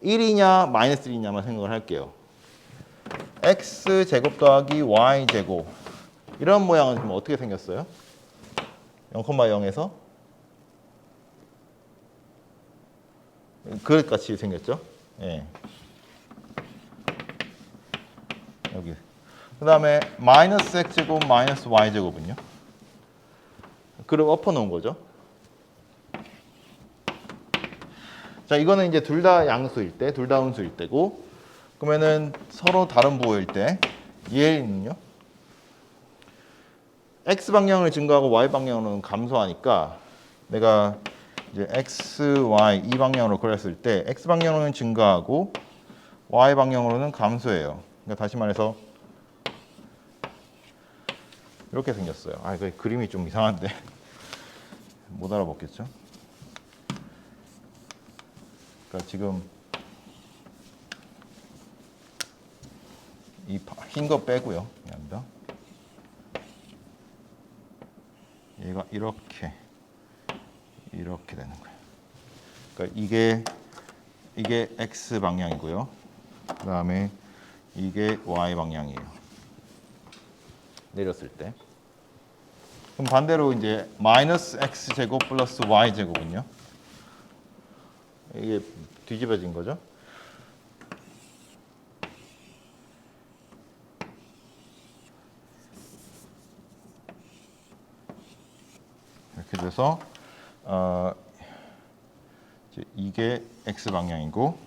1이냐 마이너스 1이냐만 생각을 할게요. x 제곱 더하기 y 제곱 이런 모양은 지금 어떻게 생겼어요? 0,0에서 그릇같이 생겼죠? 예. 여기. 그 다음에 마이너스 x제곱 마이너스 y제곱은요? 그릇 엎어 놓은 거죠. 자, 이거는 이제 둘 다 양수일 때, 둘 다 음수일 때고, 그러면은 서로 다른 부호일 때, 얘는요? x 방향을 증가하고 y 방향으로는 감소하니까 내가 이제 x, y 이 방향으로 그렸을 때 x 방향으로는 증가하고 y 방향으로는 감소해요. 그러니까 다시 말해서 이렇게 생겼어요. 아, 이거 그림이 좀 이상한데 못 알아먹겠죠? 그러니까 지금 이 흰 거 빼고요. 미안합니다. 얘가 이렇게 되는 거예요. 그러니까 이게 x 방향이고요. 그다음에 이게 y 방향이에요. 내렸을 때. 그럼 반대로 이제 마이너스 x 제곱 플러스 y 제곱은요? 이게 뒤집어진 거죠. 이렇게 돼서 이게 x 방향이고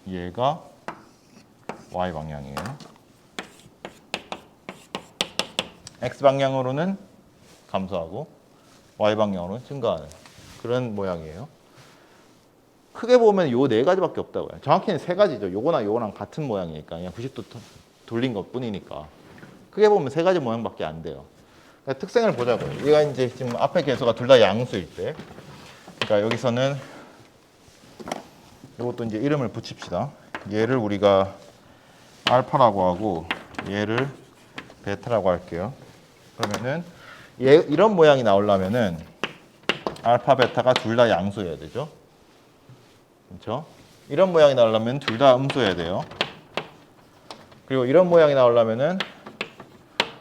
얘가 y 방향이에요. x 방향으로는 감소하고 y 방향으로는 증가하는 그런 모양이에요. 크게 보면 요 네 가지밖에 없다고요. 정확히는 세 가지죠. 요거나 요거랑 같은 모양이니까 그냥 90도 돌린 것 뿐이니까 크게 보면 세 가지 모양밖에 안 돼요. 그러니까 특징을 보자고요. 얘가 이제 지금 앞에 계수가 둘 다 양수일 때, 그러니까 여기서는 이것도 이제 이름을 붙입시다. 얘를 우리가 알파라고 하고 얘를 베타라고 할게요. 그러면은 이런 모양이 나오려면은 알파 베타가 둘 다 양수여야 되죠. 그렇죠? 이런 모양이 나오려면 둘 다 음수여야 돼요. 그리고 이런 모양이 나오려면은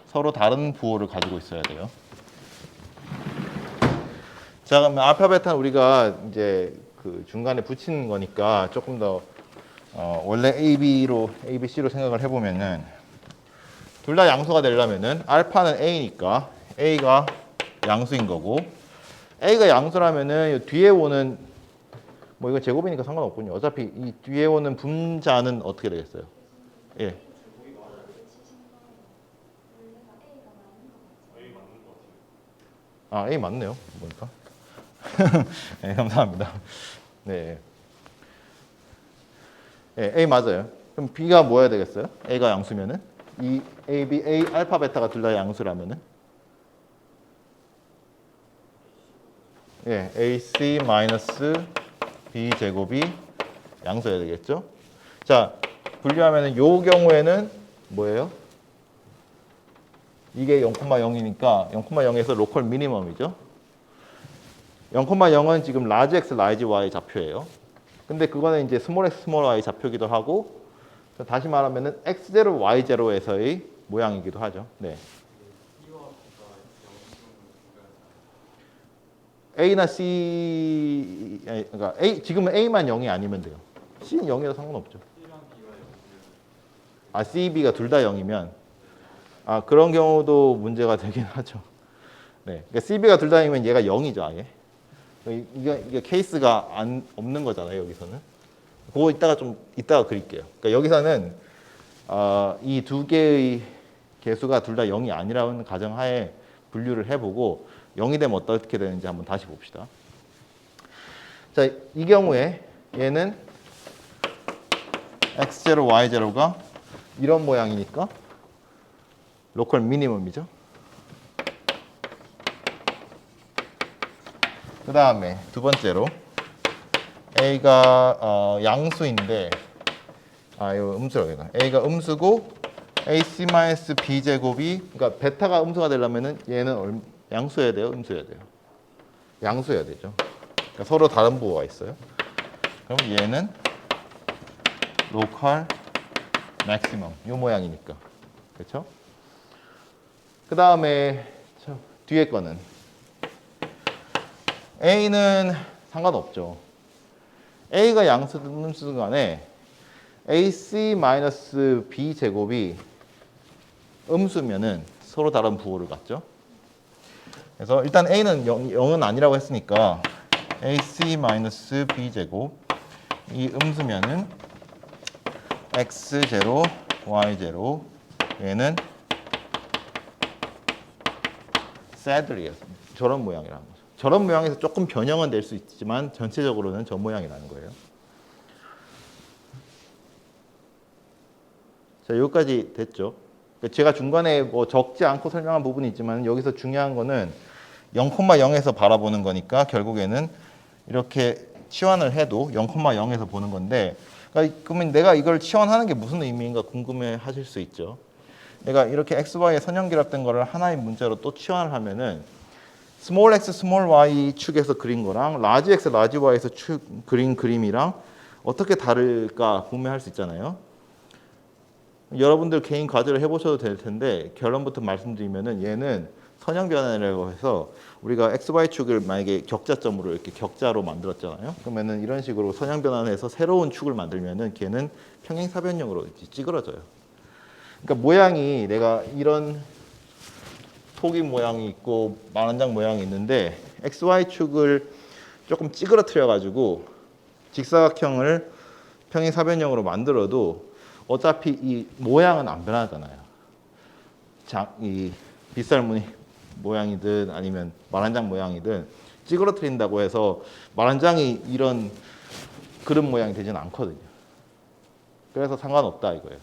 서로 다른 부호를 가지고 있어야 돼요. 자, 그러면 알파 베타는 우리가 이제 그 중간에 붙이는 거니까 조금 더 원래 ABC로 생각을 해보면은 둘 다 양수가 되려면은 알파는 A니까 A가 양수인 거고 A가 양수라면은 뒤에 오는 뭐 이건 제곱이니까 상관없군요. 어차피 이 뒤에 오는 분자는 어떻게 되겠어요? 예. 아, A 맞네요. 보니까. 네, 감사합니다. 네. 네, A 맞아요. 그럼 B가 뭐야 되겠어요? A가 양수면은 이 A, B, A 알파 베타가 둘 다 양수라면은 예, AC 마이너스 B 제곱이 양수여야 되겠죠? 자, 분류하면은 요 경우에는 뭐예요? 이게 0,0이니까 0,0에서 로컬 미니멈이죠. 0,0은 지금 라지 x, 라지 y 좌표예요. 근데 그거는 이제 스몰 x, 스몰 y 좌표기도 하고 다시 말하면은 x0, y0에서의 모양이기도 하죠. 네. A나 C, 그러니까 지금은 A만 0이 아니면 돼요. C는 0이라도 상관없죠. 아, C, B가 둘 다 0이면 그런 경우도 문제가 되긴 하죠. 네. 그러니까 C, B가 둘 다 0이면 얘가 0이죠, 아예. 이게 케이스가 없는 거잖아요, 여기서는. 그거 이따가 그릴게요. 그러니까 여기서는 이 두 개의 개수가 둘 다 0이 아니라는 가정하에 분류를 해보고 0이 되면 어떻게 되는지 한번 다시 봅시다. 자, 이 경우에 얘는 x0, y0가 이런 모양이니까 로컬 미니멈이죠. 그 다음에 두 번째로 A가 양수인데 이거 음수라고 A가 음수고 AC-B 제곱이 그러니까 베타가 음수가 되려면은 얘는 양수여야 돼요, 음수여야 돼요. 양수여야 되죠. 그러니까 서로 다른 부호가 있어요. 그럼 얘는 로컬 맥시멈 이 모양이니까. 그렇죠? 그 다음에 뒤에 거는 A는 상관없죠. A가 양수든 음수든 간에 AC-B 제곱이 음수면은 서로 다른 부호를 갖죠. 그래서 일단 A는 0은 아니라고 했으니까 AC-B 제곱 이 음수면은 X0, Y0 얘는 sadly예요. 저런 모양이라는 거죠. 저런 모양에서 조금 변형은 될 수 있지만 전체적으로는 저 모양이라는 거예요. 자, 여기까지 됐죠. 제가 중간에 뭐 적지 않고 설명한 부분이 있지만 여기서 중요한 거는 0,0에서 바라보는 거니까 결국에는 이렇게 치환을 해도 0,0에서 보는 건데, 그러면 내가 이걸 치환하는 게 무슨 의미인가 궁금해 하실 수 있죠. 내가 이렇게 xy에 선형결합된 거를 하나의 문자로 또 치환을 하면은 small x, small y 축에서 그린 거랑 large x, large y에서 그린 그림이랑 어떻게 다를까 궁금해할 수 있잖아요. 여러분들 개인 과제를 해보셔도 될 텐데 결론부터 말씀드리면은 얘는 선형 변환이라고 해서 우리가 x, y 축을 만약에 격자점으로 이렇게 격자로 만들었잖아요. 그러면은 이런 식으로 선형 변환해서 새로운 축을 만들면은 걔는 평행사변형으로 찌그러져요. 그러니까 모양이 내가 이런 토기 모양이 있고 만원장 모양이 있는데 x, y 축을 조금 찌그러뜨려 가지고 직사각형을 평행사변형으로 만들어도 어차피 이 모양은 안 변하잖아요. 이 빗살무늬 모양이든 아니면 말한장 모양이든 찌그러뜨린다고 해서 말한장이 이런 그런 모양이 되지는 않거든요. 그래서 상관없다 이거예요.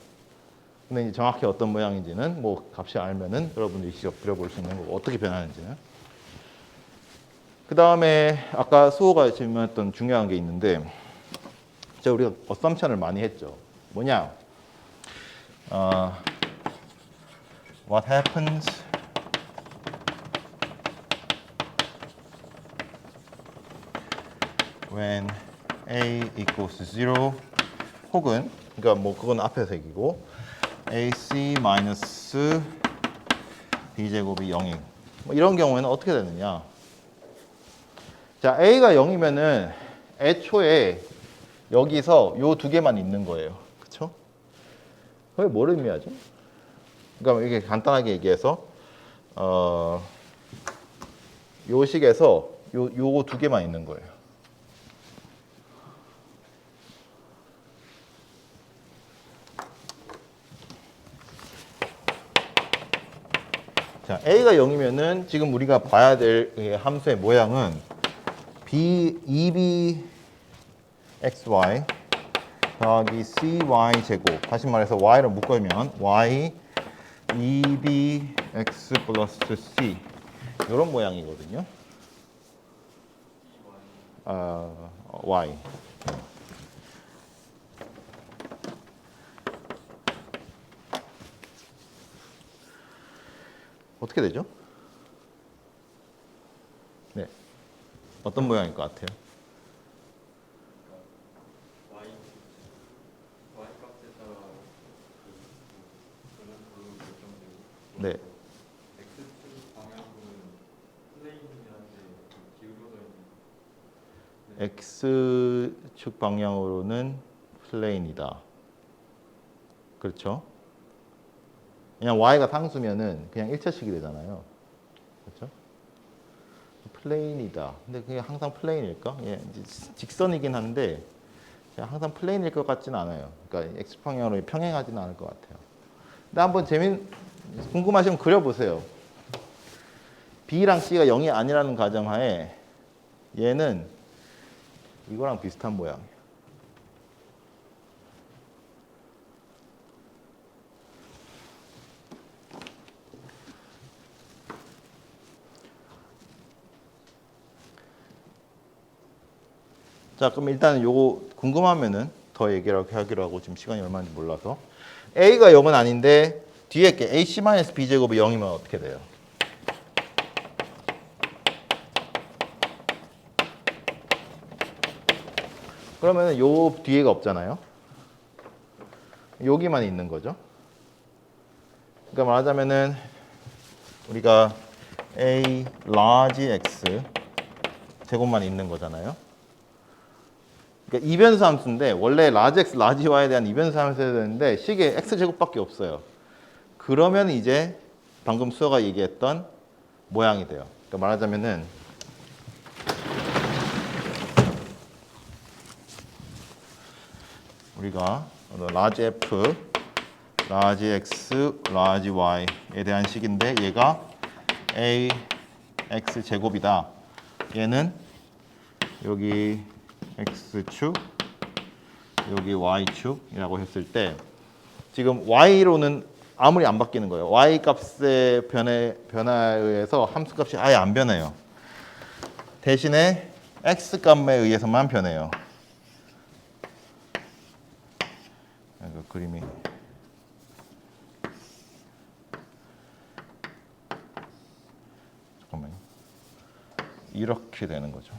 근데 이제 정확히 어떤 모양인지는 뭐 값이 알면은 여러분들이 직접 그려볼 수 있는 거고 어떻게 변하는지는. 그 다음에 아까 수호가 질문했던 중요한 게 있는데 제가 우리가 어썸션을 많이 했죠. 뭐냐? What happens when a equals 0 혹은 그러니까 뭐 그건 앞에서 얘기고 ac 마이너스 b제곱이 0인 뭐 이런 경우에는 어떻게 되느냐? 자, a가 0이면은 애초에 여기서 요 두 개만 있는 거예요. 그렇죠? 그게 뭘 의미하죠? 그러니까 이게 간단하게 얘기해서 요 식에서 요거 두 개만 있는 거예요. 자, a가 0이면은 지금 우리가 봐야 될 함수의 모양은 b2bxy 더하기 cy 제곱, 다시 말해서 y를 묶으면 y 2bx 플러스 c 이런 모양이거든요. y 어떻게 되죠? 네, 어떤 모양일 것 같아요? y 값에 따라 걸로 결정되고 네, x축 방향은 플레인이한테 기울어져 있는 x축 방향으로는 플레인이다. 그렇죠? 그냥 y가 상수면은 그냥 일차식이 되잖아요. 그렇죠? 플레인이다. 근데 그게 항상 플레인일까? 예, 직선이긴 한데 항상 플레인일 것 같지는 않아요. 그러니까 x 방향으로 평행하지는 않을 것 같아요. 근데 한번 궁금하시면 그려보세요. b랑 c가 0이 아니라는 가정하에 얘는 이거랑 비슷한 모양이에요. 자, 그럼 일단 요거 궁금하면은 더 얘기를 하기로 하고 지금 시간이 얼마인지 몰라서 a가 0은 아닌데 뒤에 게 ac-b제곱이 0이면 어떻게 돼요? 그러면은 요 뒤에가 없잖아요. 여기만 있는 거죠. 그러니까 말하자면은 우리가 a large x 제곱만 있는 거잖아요. 그러니까 이변수 함수인데 원래 large x, large y에 대한 이변수 함수여야 되는데 식에 x 제곱밖에 없어요. 그러면 이제 방금 수호가 얘기했던 모양이 돼요. 그러니까 말하자면은 우리가 large f, large x, large y에 대한 식인데 얘가 a x 제곱이다. 얘는 여기 x축, 여기 y축이라고 했을 때 지금 y로는 아무리 안 바뀌는 거예요. y 값의 변화에 의해서 함수 값이 아예 안 변해요. 대신에 x 값에 의해서만 변해요. 이거 그림이 잠깐만요. 이렇게 되는 거죠.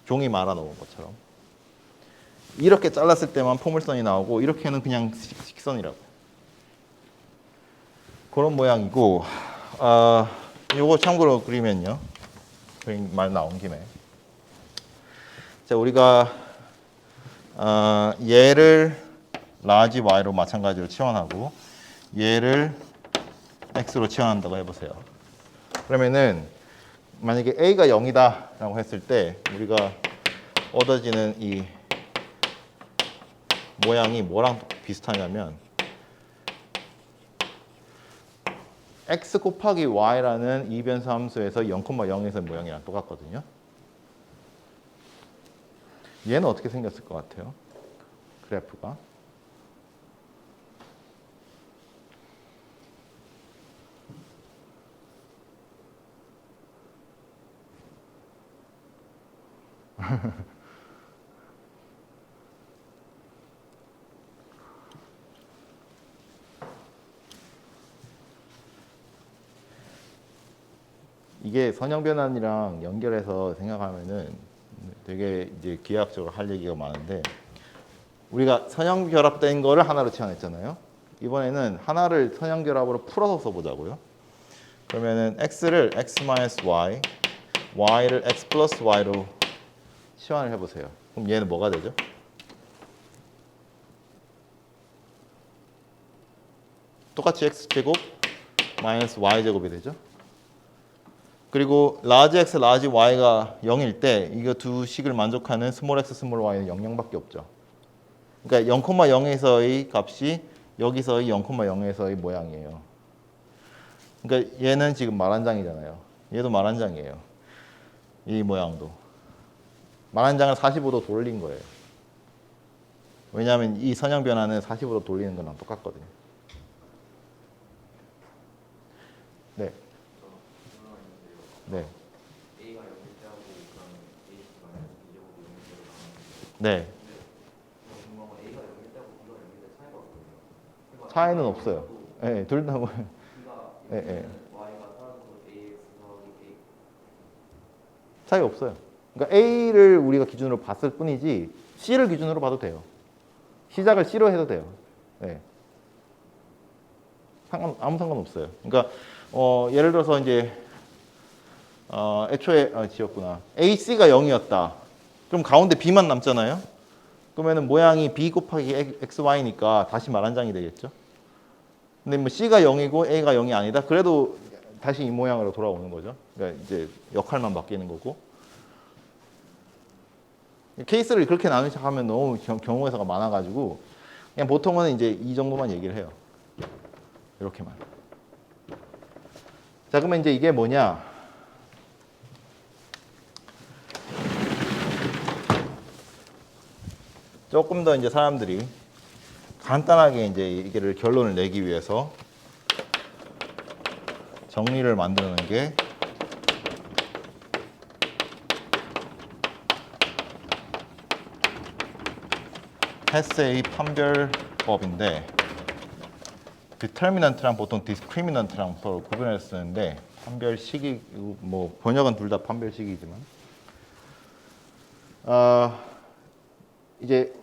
종이 말아 놓은 것처럼. 이렇게 잘랐을 때만 포물선이 나오고 이렇게는 그냥 직선이라고. 그런 모양이고 요거 참고로 그리면요. 그림 말 나온 김에 자 우리가 얘를 라지 y로 마찬가지로 치환하고 얘를 x로 치환한다고 해보세요. 그러면은 만약에 a가 0이다 라고 했을 때 우리가 얻어지는 이 모양이 뭐랑 비슷하냐면 x 곱하기 y라는 이변수 함수에서 0,0에서 모양이랑 똑같거든요. 얘는 어떻게 생겼을 것 같아요? 그래프가. 이게 선형 변환이랑 연결해서 생각하면은 되게 이제 기하학적으로 할 얘기가 많은데 우리가 선형 결합된 거를 하나로 치환했잖아요. 이번에는 하나를 선형 결합으로 풀어서 써보자고요. 그러면은 x를 x-y, y를 x 플러스 y로 치환을 해보세요. 그럼 얘는 뭐가 되죠? 똑같이 x제곱 마이너스 y제곱이 되죠. 그리고 라지 x, 라지 y가 0일 때 이거 두 식을 만족하는 스몰 x, 스몰 y는 0밖에 없죠. 그러니까 0,0에서의 값이 여기서의 0,0에서의 모양이에요. 그러니까 얘는 지금 말 한 장이잖아요. 얘도 말 한 장이에요. 이 모양도. 말 한 장을 45도 돌린 거예요. 왜냐하면 이 선형 변화는 45도 돌리는 거랑 똑같거든요. 네. 네. A가 0일 때하고 그럼 A가 B제곱이 0일 때로 나오는데 네. 궁금한 건 A가 0일 때하고 B가 0일 때 차이가 없거든요. 차이는 없어요. 네, 둘 다 뭐. B가 네, 네. Y가 사라져서 AX 더하기 A 차이 없어요. 그러니까 A를 우리가 기준으로 봤을 뿐이지 C를 기준으로 봐도 돼요. 시작을 C로 해도 돼요. 네. 아무 상관 없어요. 그러니까 예를 들어서 이제 애초에 지었구나. AC가 0이었다. 그럼 가운데 B만 남잖아요. 그러면은 모양이 B 곱하기 XY니까 다시 말 한 장이 되겠죠. 근데 뭐 C가 0이고 A가 0이 아니다. 그래도 다시 이 모양으로 돌아오는 거죠. 그러니까 이제 역할만 바뀌는 거고. 케이스를 그렇게 나누면 너무 경우의 수가 많아가지고 그냥 보통은 이제 이 정도만 얘기를 해요. 이렇게만. 자, 그러면 이제 이게 뭐냐? 조금 더 이제 사람들이 간단하게 이제 이게를 결론을 내기 위해서 정리를 만드는 게 헤세의 판별법인데 디터미넌트랑 보통 디스크리미넌트랑 서로 구분해서 쓰는데 판별식이 뭐 번역은 둘 다 판별식이지만 이제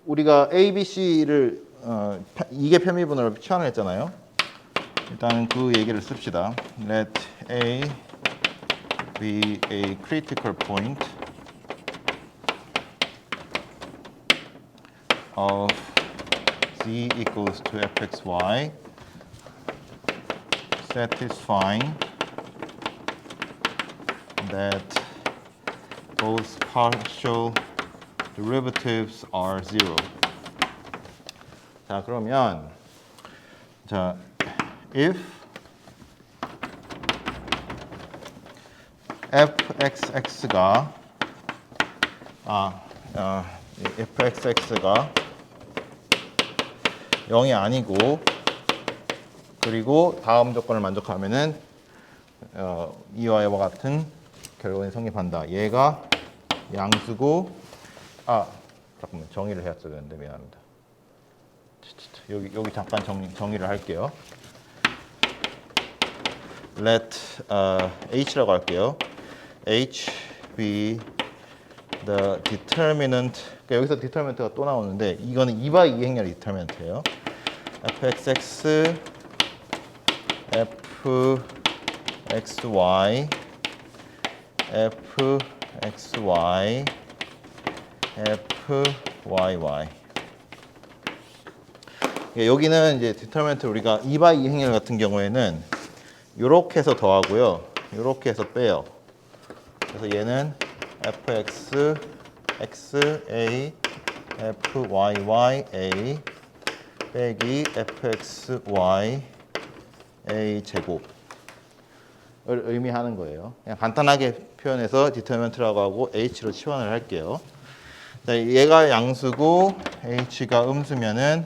우리가 A, B, C를 이계 편미분으로 치환을 했잖아요. 일단 그 얘기를 씁시다. Let A be a critical point of Z equals to fxy satisfying that both partial derivatives are zero. 자, 그러면 자, if fxx가 fxx가 0이 아니고 그리고 다음 조건을 만족하면은 이와 이와 같은 결론이 성립한다. 얘가 양수고 잠깐만 정의를 해야 되는데 미안합니다. 여기 잠깐 정의를 할게요. Let H라고 할게요. H be the determinant. 그러니까 여기서 determinant가 또 나오는데 이거는 2by 2 행렬의 determinant예요. fxx fxy fxy fyy. 여기는 이제 determinant 우리가 2by 2 행렬 같은 경우에는 이렇게 해서 더하고요. 이렇게 해서 빼요. 그래서 얘는 fx xa fyy a 빼기 fxy a 제곱을 의미하는 거예요. 그냥 간단하게 표현해서 determinant라고 하고 h로 치환을 할게요. 자, 얘가 양수고 h가 음수면은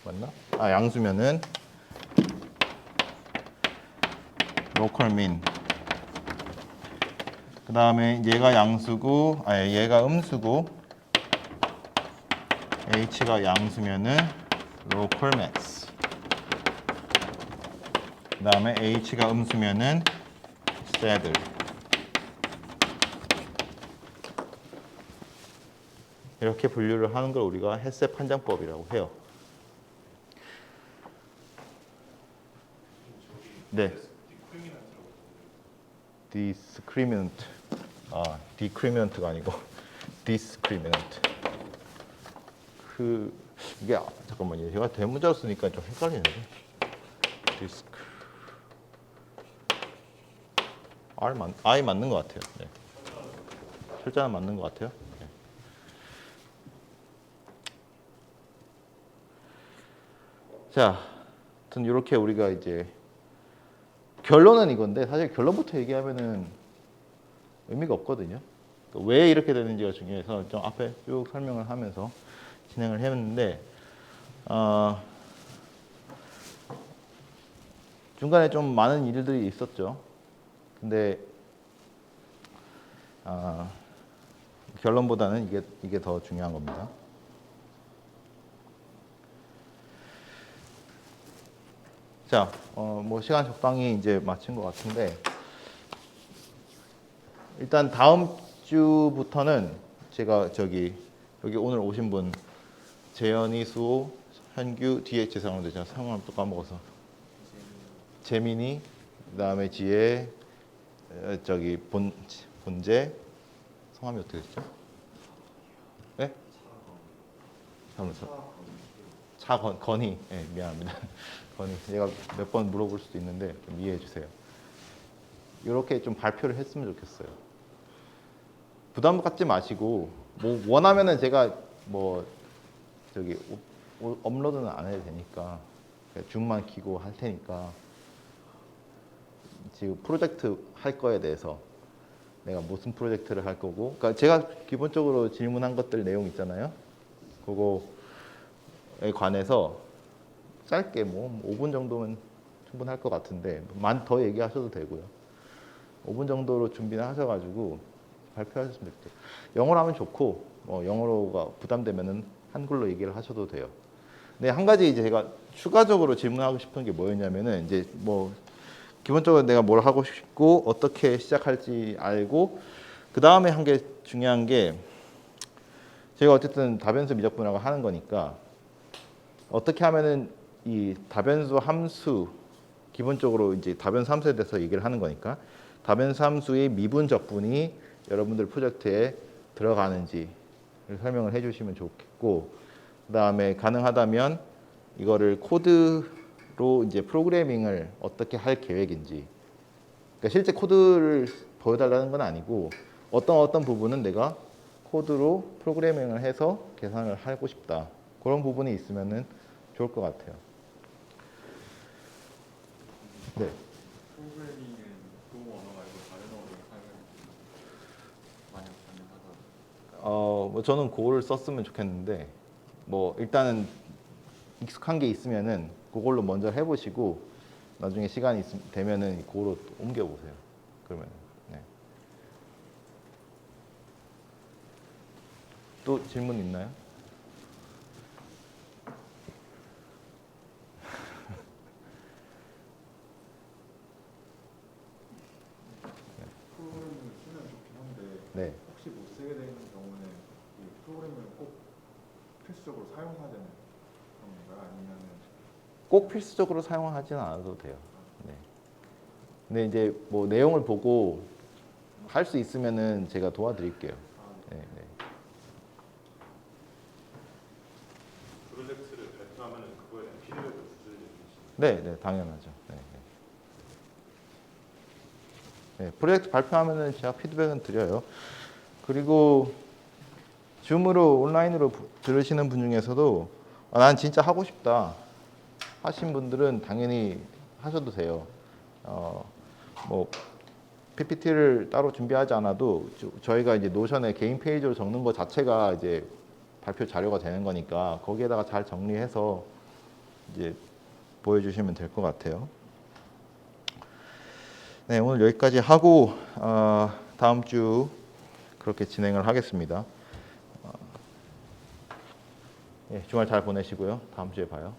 맞나? 양수면은 local mean. 그 다음에 얘가 양수고, 얘가 음수고, h가 양수면은 local max. 그 다음에 h가 음수면은 saddle. 이렇게 분류를 하는 걸 우리가 헬세 판정법이라고 해요. 네. discriminant. discriminant가 아니고 discriminant. 이게 잠깐만요. 제가 대문자로 쓰니까 좀 헷갈리는데. I 맞는 것 같아요. 네. 철자는 맞는 것 같아요. 네. 자, 아무튼 이렇게 우리가 이제 결론은 이건데 사실 결론부터 얘기하면은 의미가 없거든요. 왜 이렇게 되는지가 중요해서 좀 앞에 쭉 설명을 하면서 진행을 했는데 중간에 좀 많은 일들이 있었죠. 근데 결론보다는 이게 더 중요한 겁니다. 자, 뭐 시간 적당히 이제 마친 것 같은데 일단 다음 주부터는 제가 여기 오늘 오신 분 재현이, 수호, 현규, 뒤에 제 사람들 제가 성함을 또 까먹어서 재민이, 그다음에 지혜, 본재, 성함이 어떻게 됐죠? 네? 건희. 네, 미안합니다. 건희. 얘가 몇 번 물어볼 수도 있는데 좀 이해해 주세요. 이렇게 좀 발표를 했으면 좋겠어요. 부담 갖지 마시고 뭐 원하면은 제가 업로드는 안 해도 되니까 줌만 키고 할 테니까 지금 프로젝트 할 거에 대해서 내가 무슨 프로젝트를 할 거고, 그러니까 제가 기본적으로 질문한 것들 내용 있잖아요. 그거에 관해서 짧게 5분 정도면 충분할 것 같은데 더 얘기하셔도 되고요. 5분 정도로 준비를 하셔가지고 발표하셨으면 좋겠어요. 영어로 하면 좋고 영어로가 부담되면은 한글로 얘기를 하셔도 돼요. 근데 한 가지 이제 제가 추가적으로 질문하고 싶은 게 뭐였냐면은 이제 기본적으로 내가 뭘 하고 싶고 어떻게 시작할지 알고 그 다음에 한 게 중요한 게 제가 어쨌든 다변수 미적분이라고 하는 거니까 어떻게 하면은 이 다변수 함수 기본적으로 이제 다변수 함수에 대해서 얘기를 하는 거니까 다변수 함수의 미분 적분이 여러분들 프로젝트에 들어가는지 설명을 해주시면 좋겠고, 그 다음에 가능하다면 이거를 코드로 이제 프로그래밍을 어떻게 할 계획인지, 그러니까 실제 코드를 보여달라는 건 아니고 어떤 부분은 내가 코드로 프로그래밍을 해서 계산을 하고 싶다. 그런 부분이 있으면은 좋을 것 같아요. 네. 프로그래밍은 그 언어 말고 다른 언어로 사용하는 만약 가능하다면. 뭐 저는 그거를 썼으면 좋겠는데 뭐 일단은 익숙한 게 있으면은 그걸로 먼저 해보시고 나중에 시간이 되면은 그거로 또 옮겨보세요. 그러면 네. 또 질문 있나요? 프로그램을 쓰면 좋긴 한데 네. 혹시 못 쓰게 되는 경우는 이 프로그램을 꼭 필수적으로 사용해야 되는 건가요? 아니면은 꼭 필수적으로 사용하지는 않아도 돼요. 네. 근데 이제 뭐 내용을 보고 할 수 있으면은 제가 도와드릴게요. 네, 네. 프로젝트를 발표하면 그거에 대한 피드백을 주실 수 있으신가요? 네, 네, 당연하죠. 네, 네. 네, 프로젝트 발표하면은 제가 피드백은 드려요. 그리고 줌으로 온라인으로 들으시는 분 중에서도 난 진짜 하고 싶다 하신 분들은 당연히 하셔도 돼요. 뭐 PPT를 따로 준비하지 않아도 저희가 이제 노션에 개인 페이지로 적는 것 자체가 이제 발표 자료가 되는 거니까 거기에다가 잘 정리해서 이제 보여주시면 될 것 같아요. 네, 오늘 여기까지 하고 다음 주 그렇게 진행을 하겠습니다. 주말 잘 보내시고요. 다음 주에 봐요.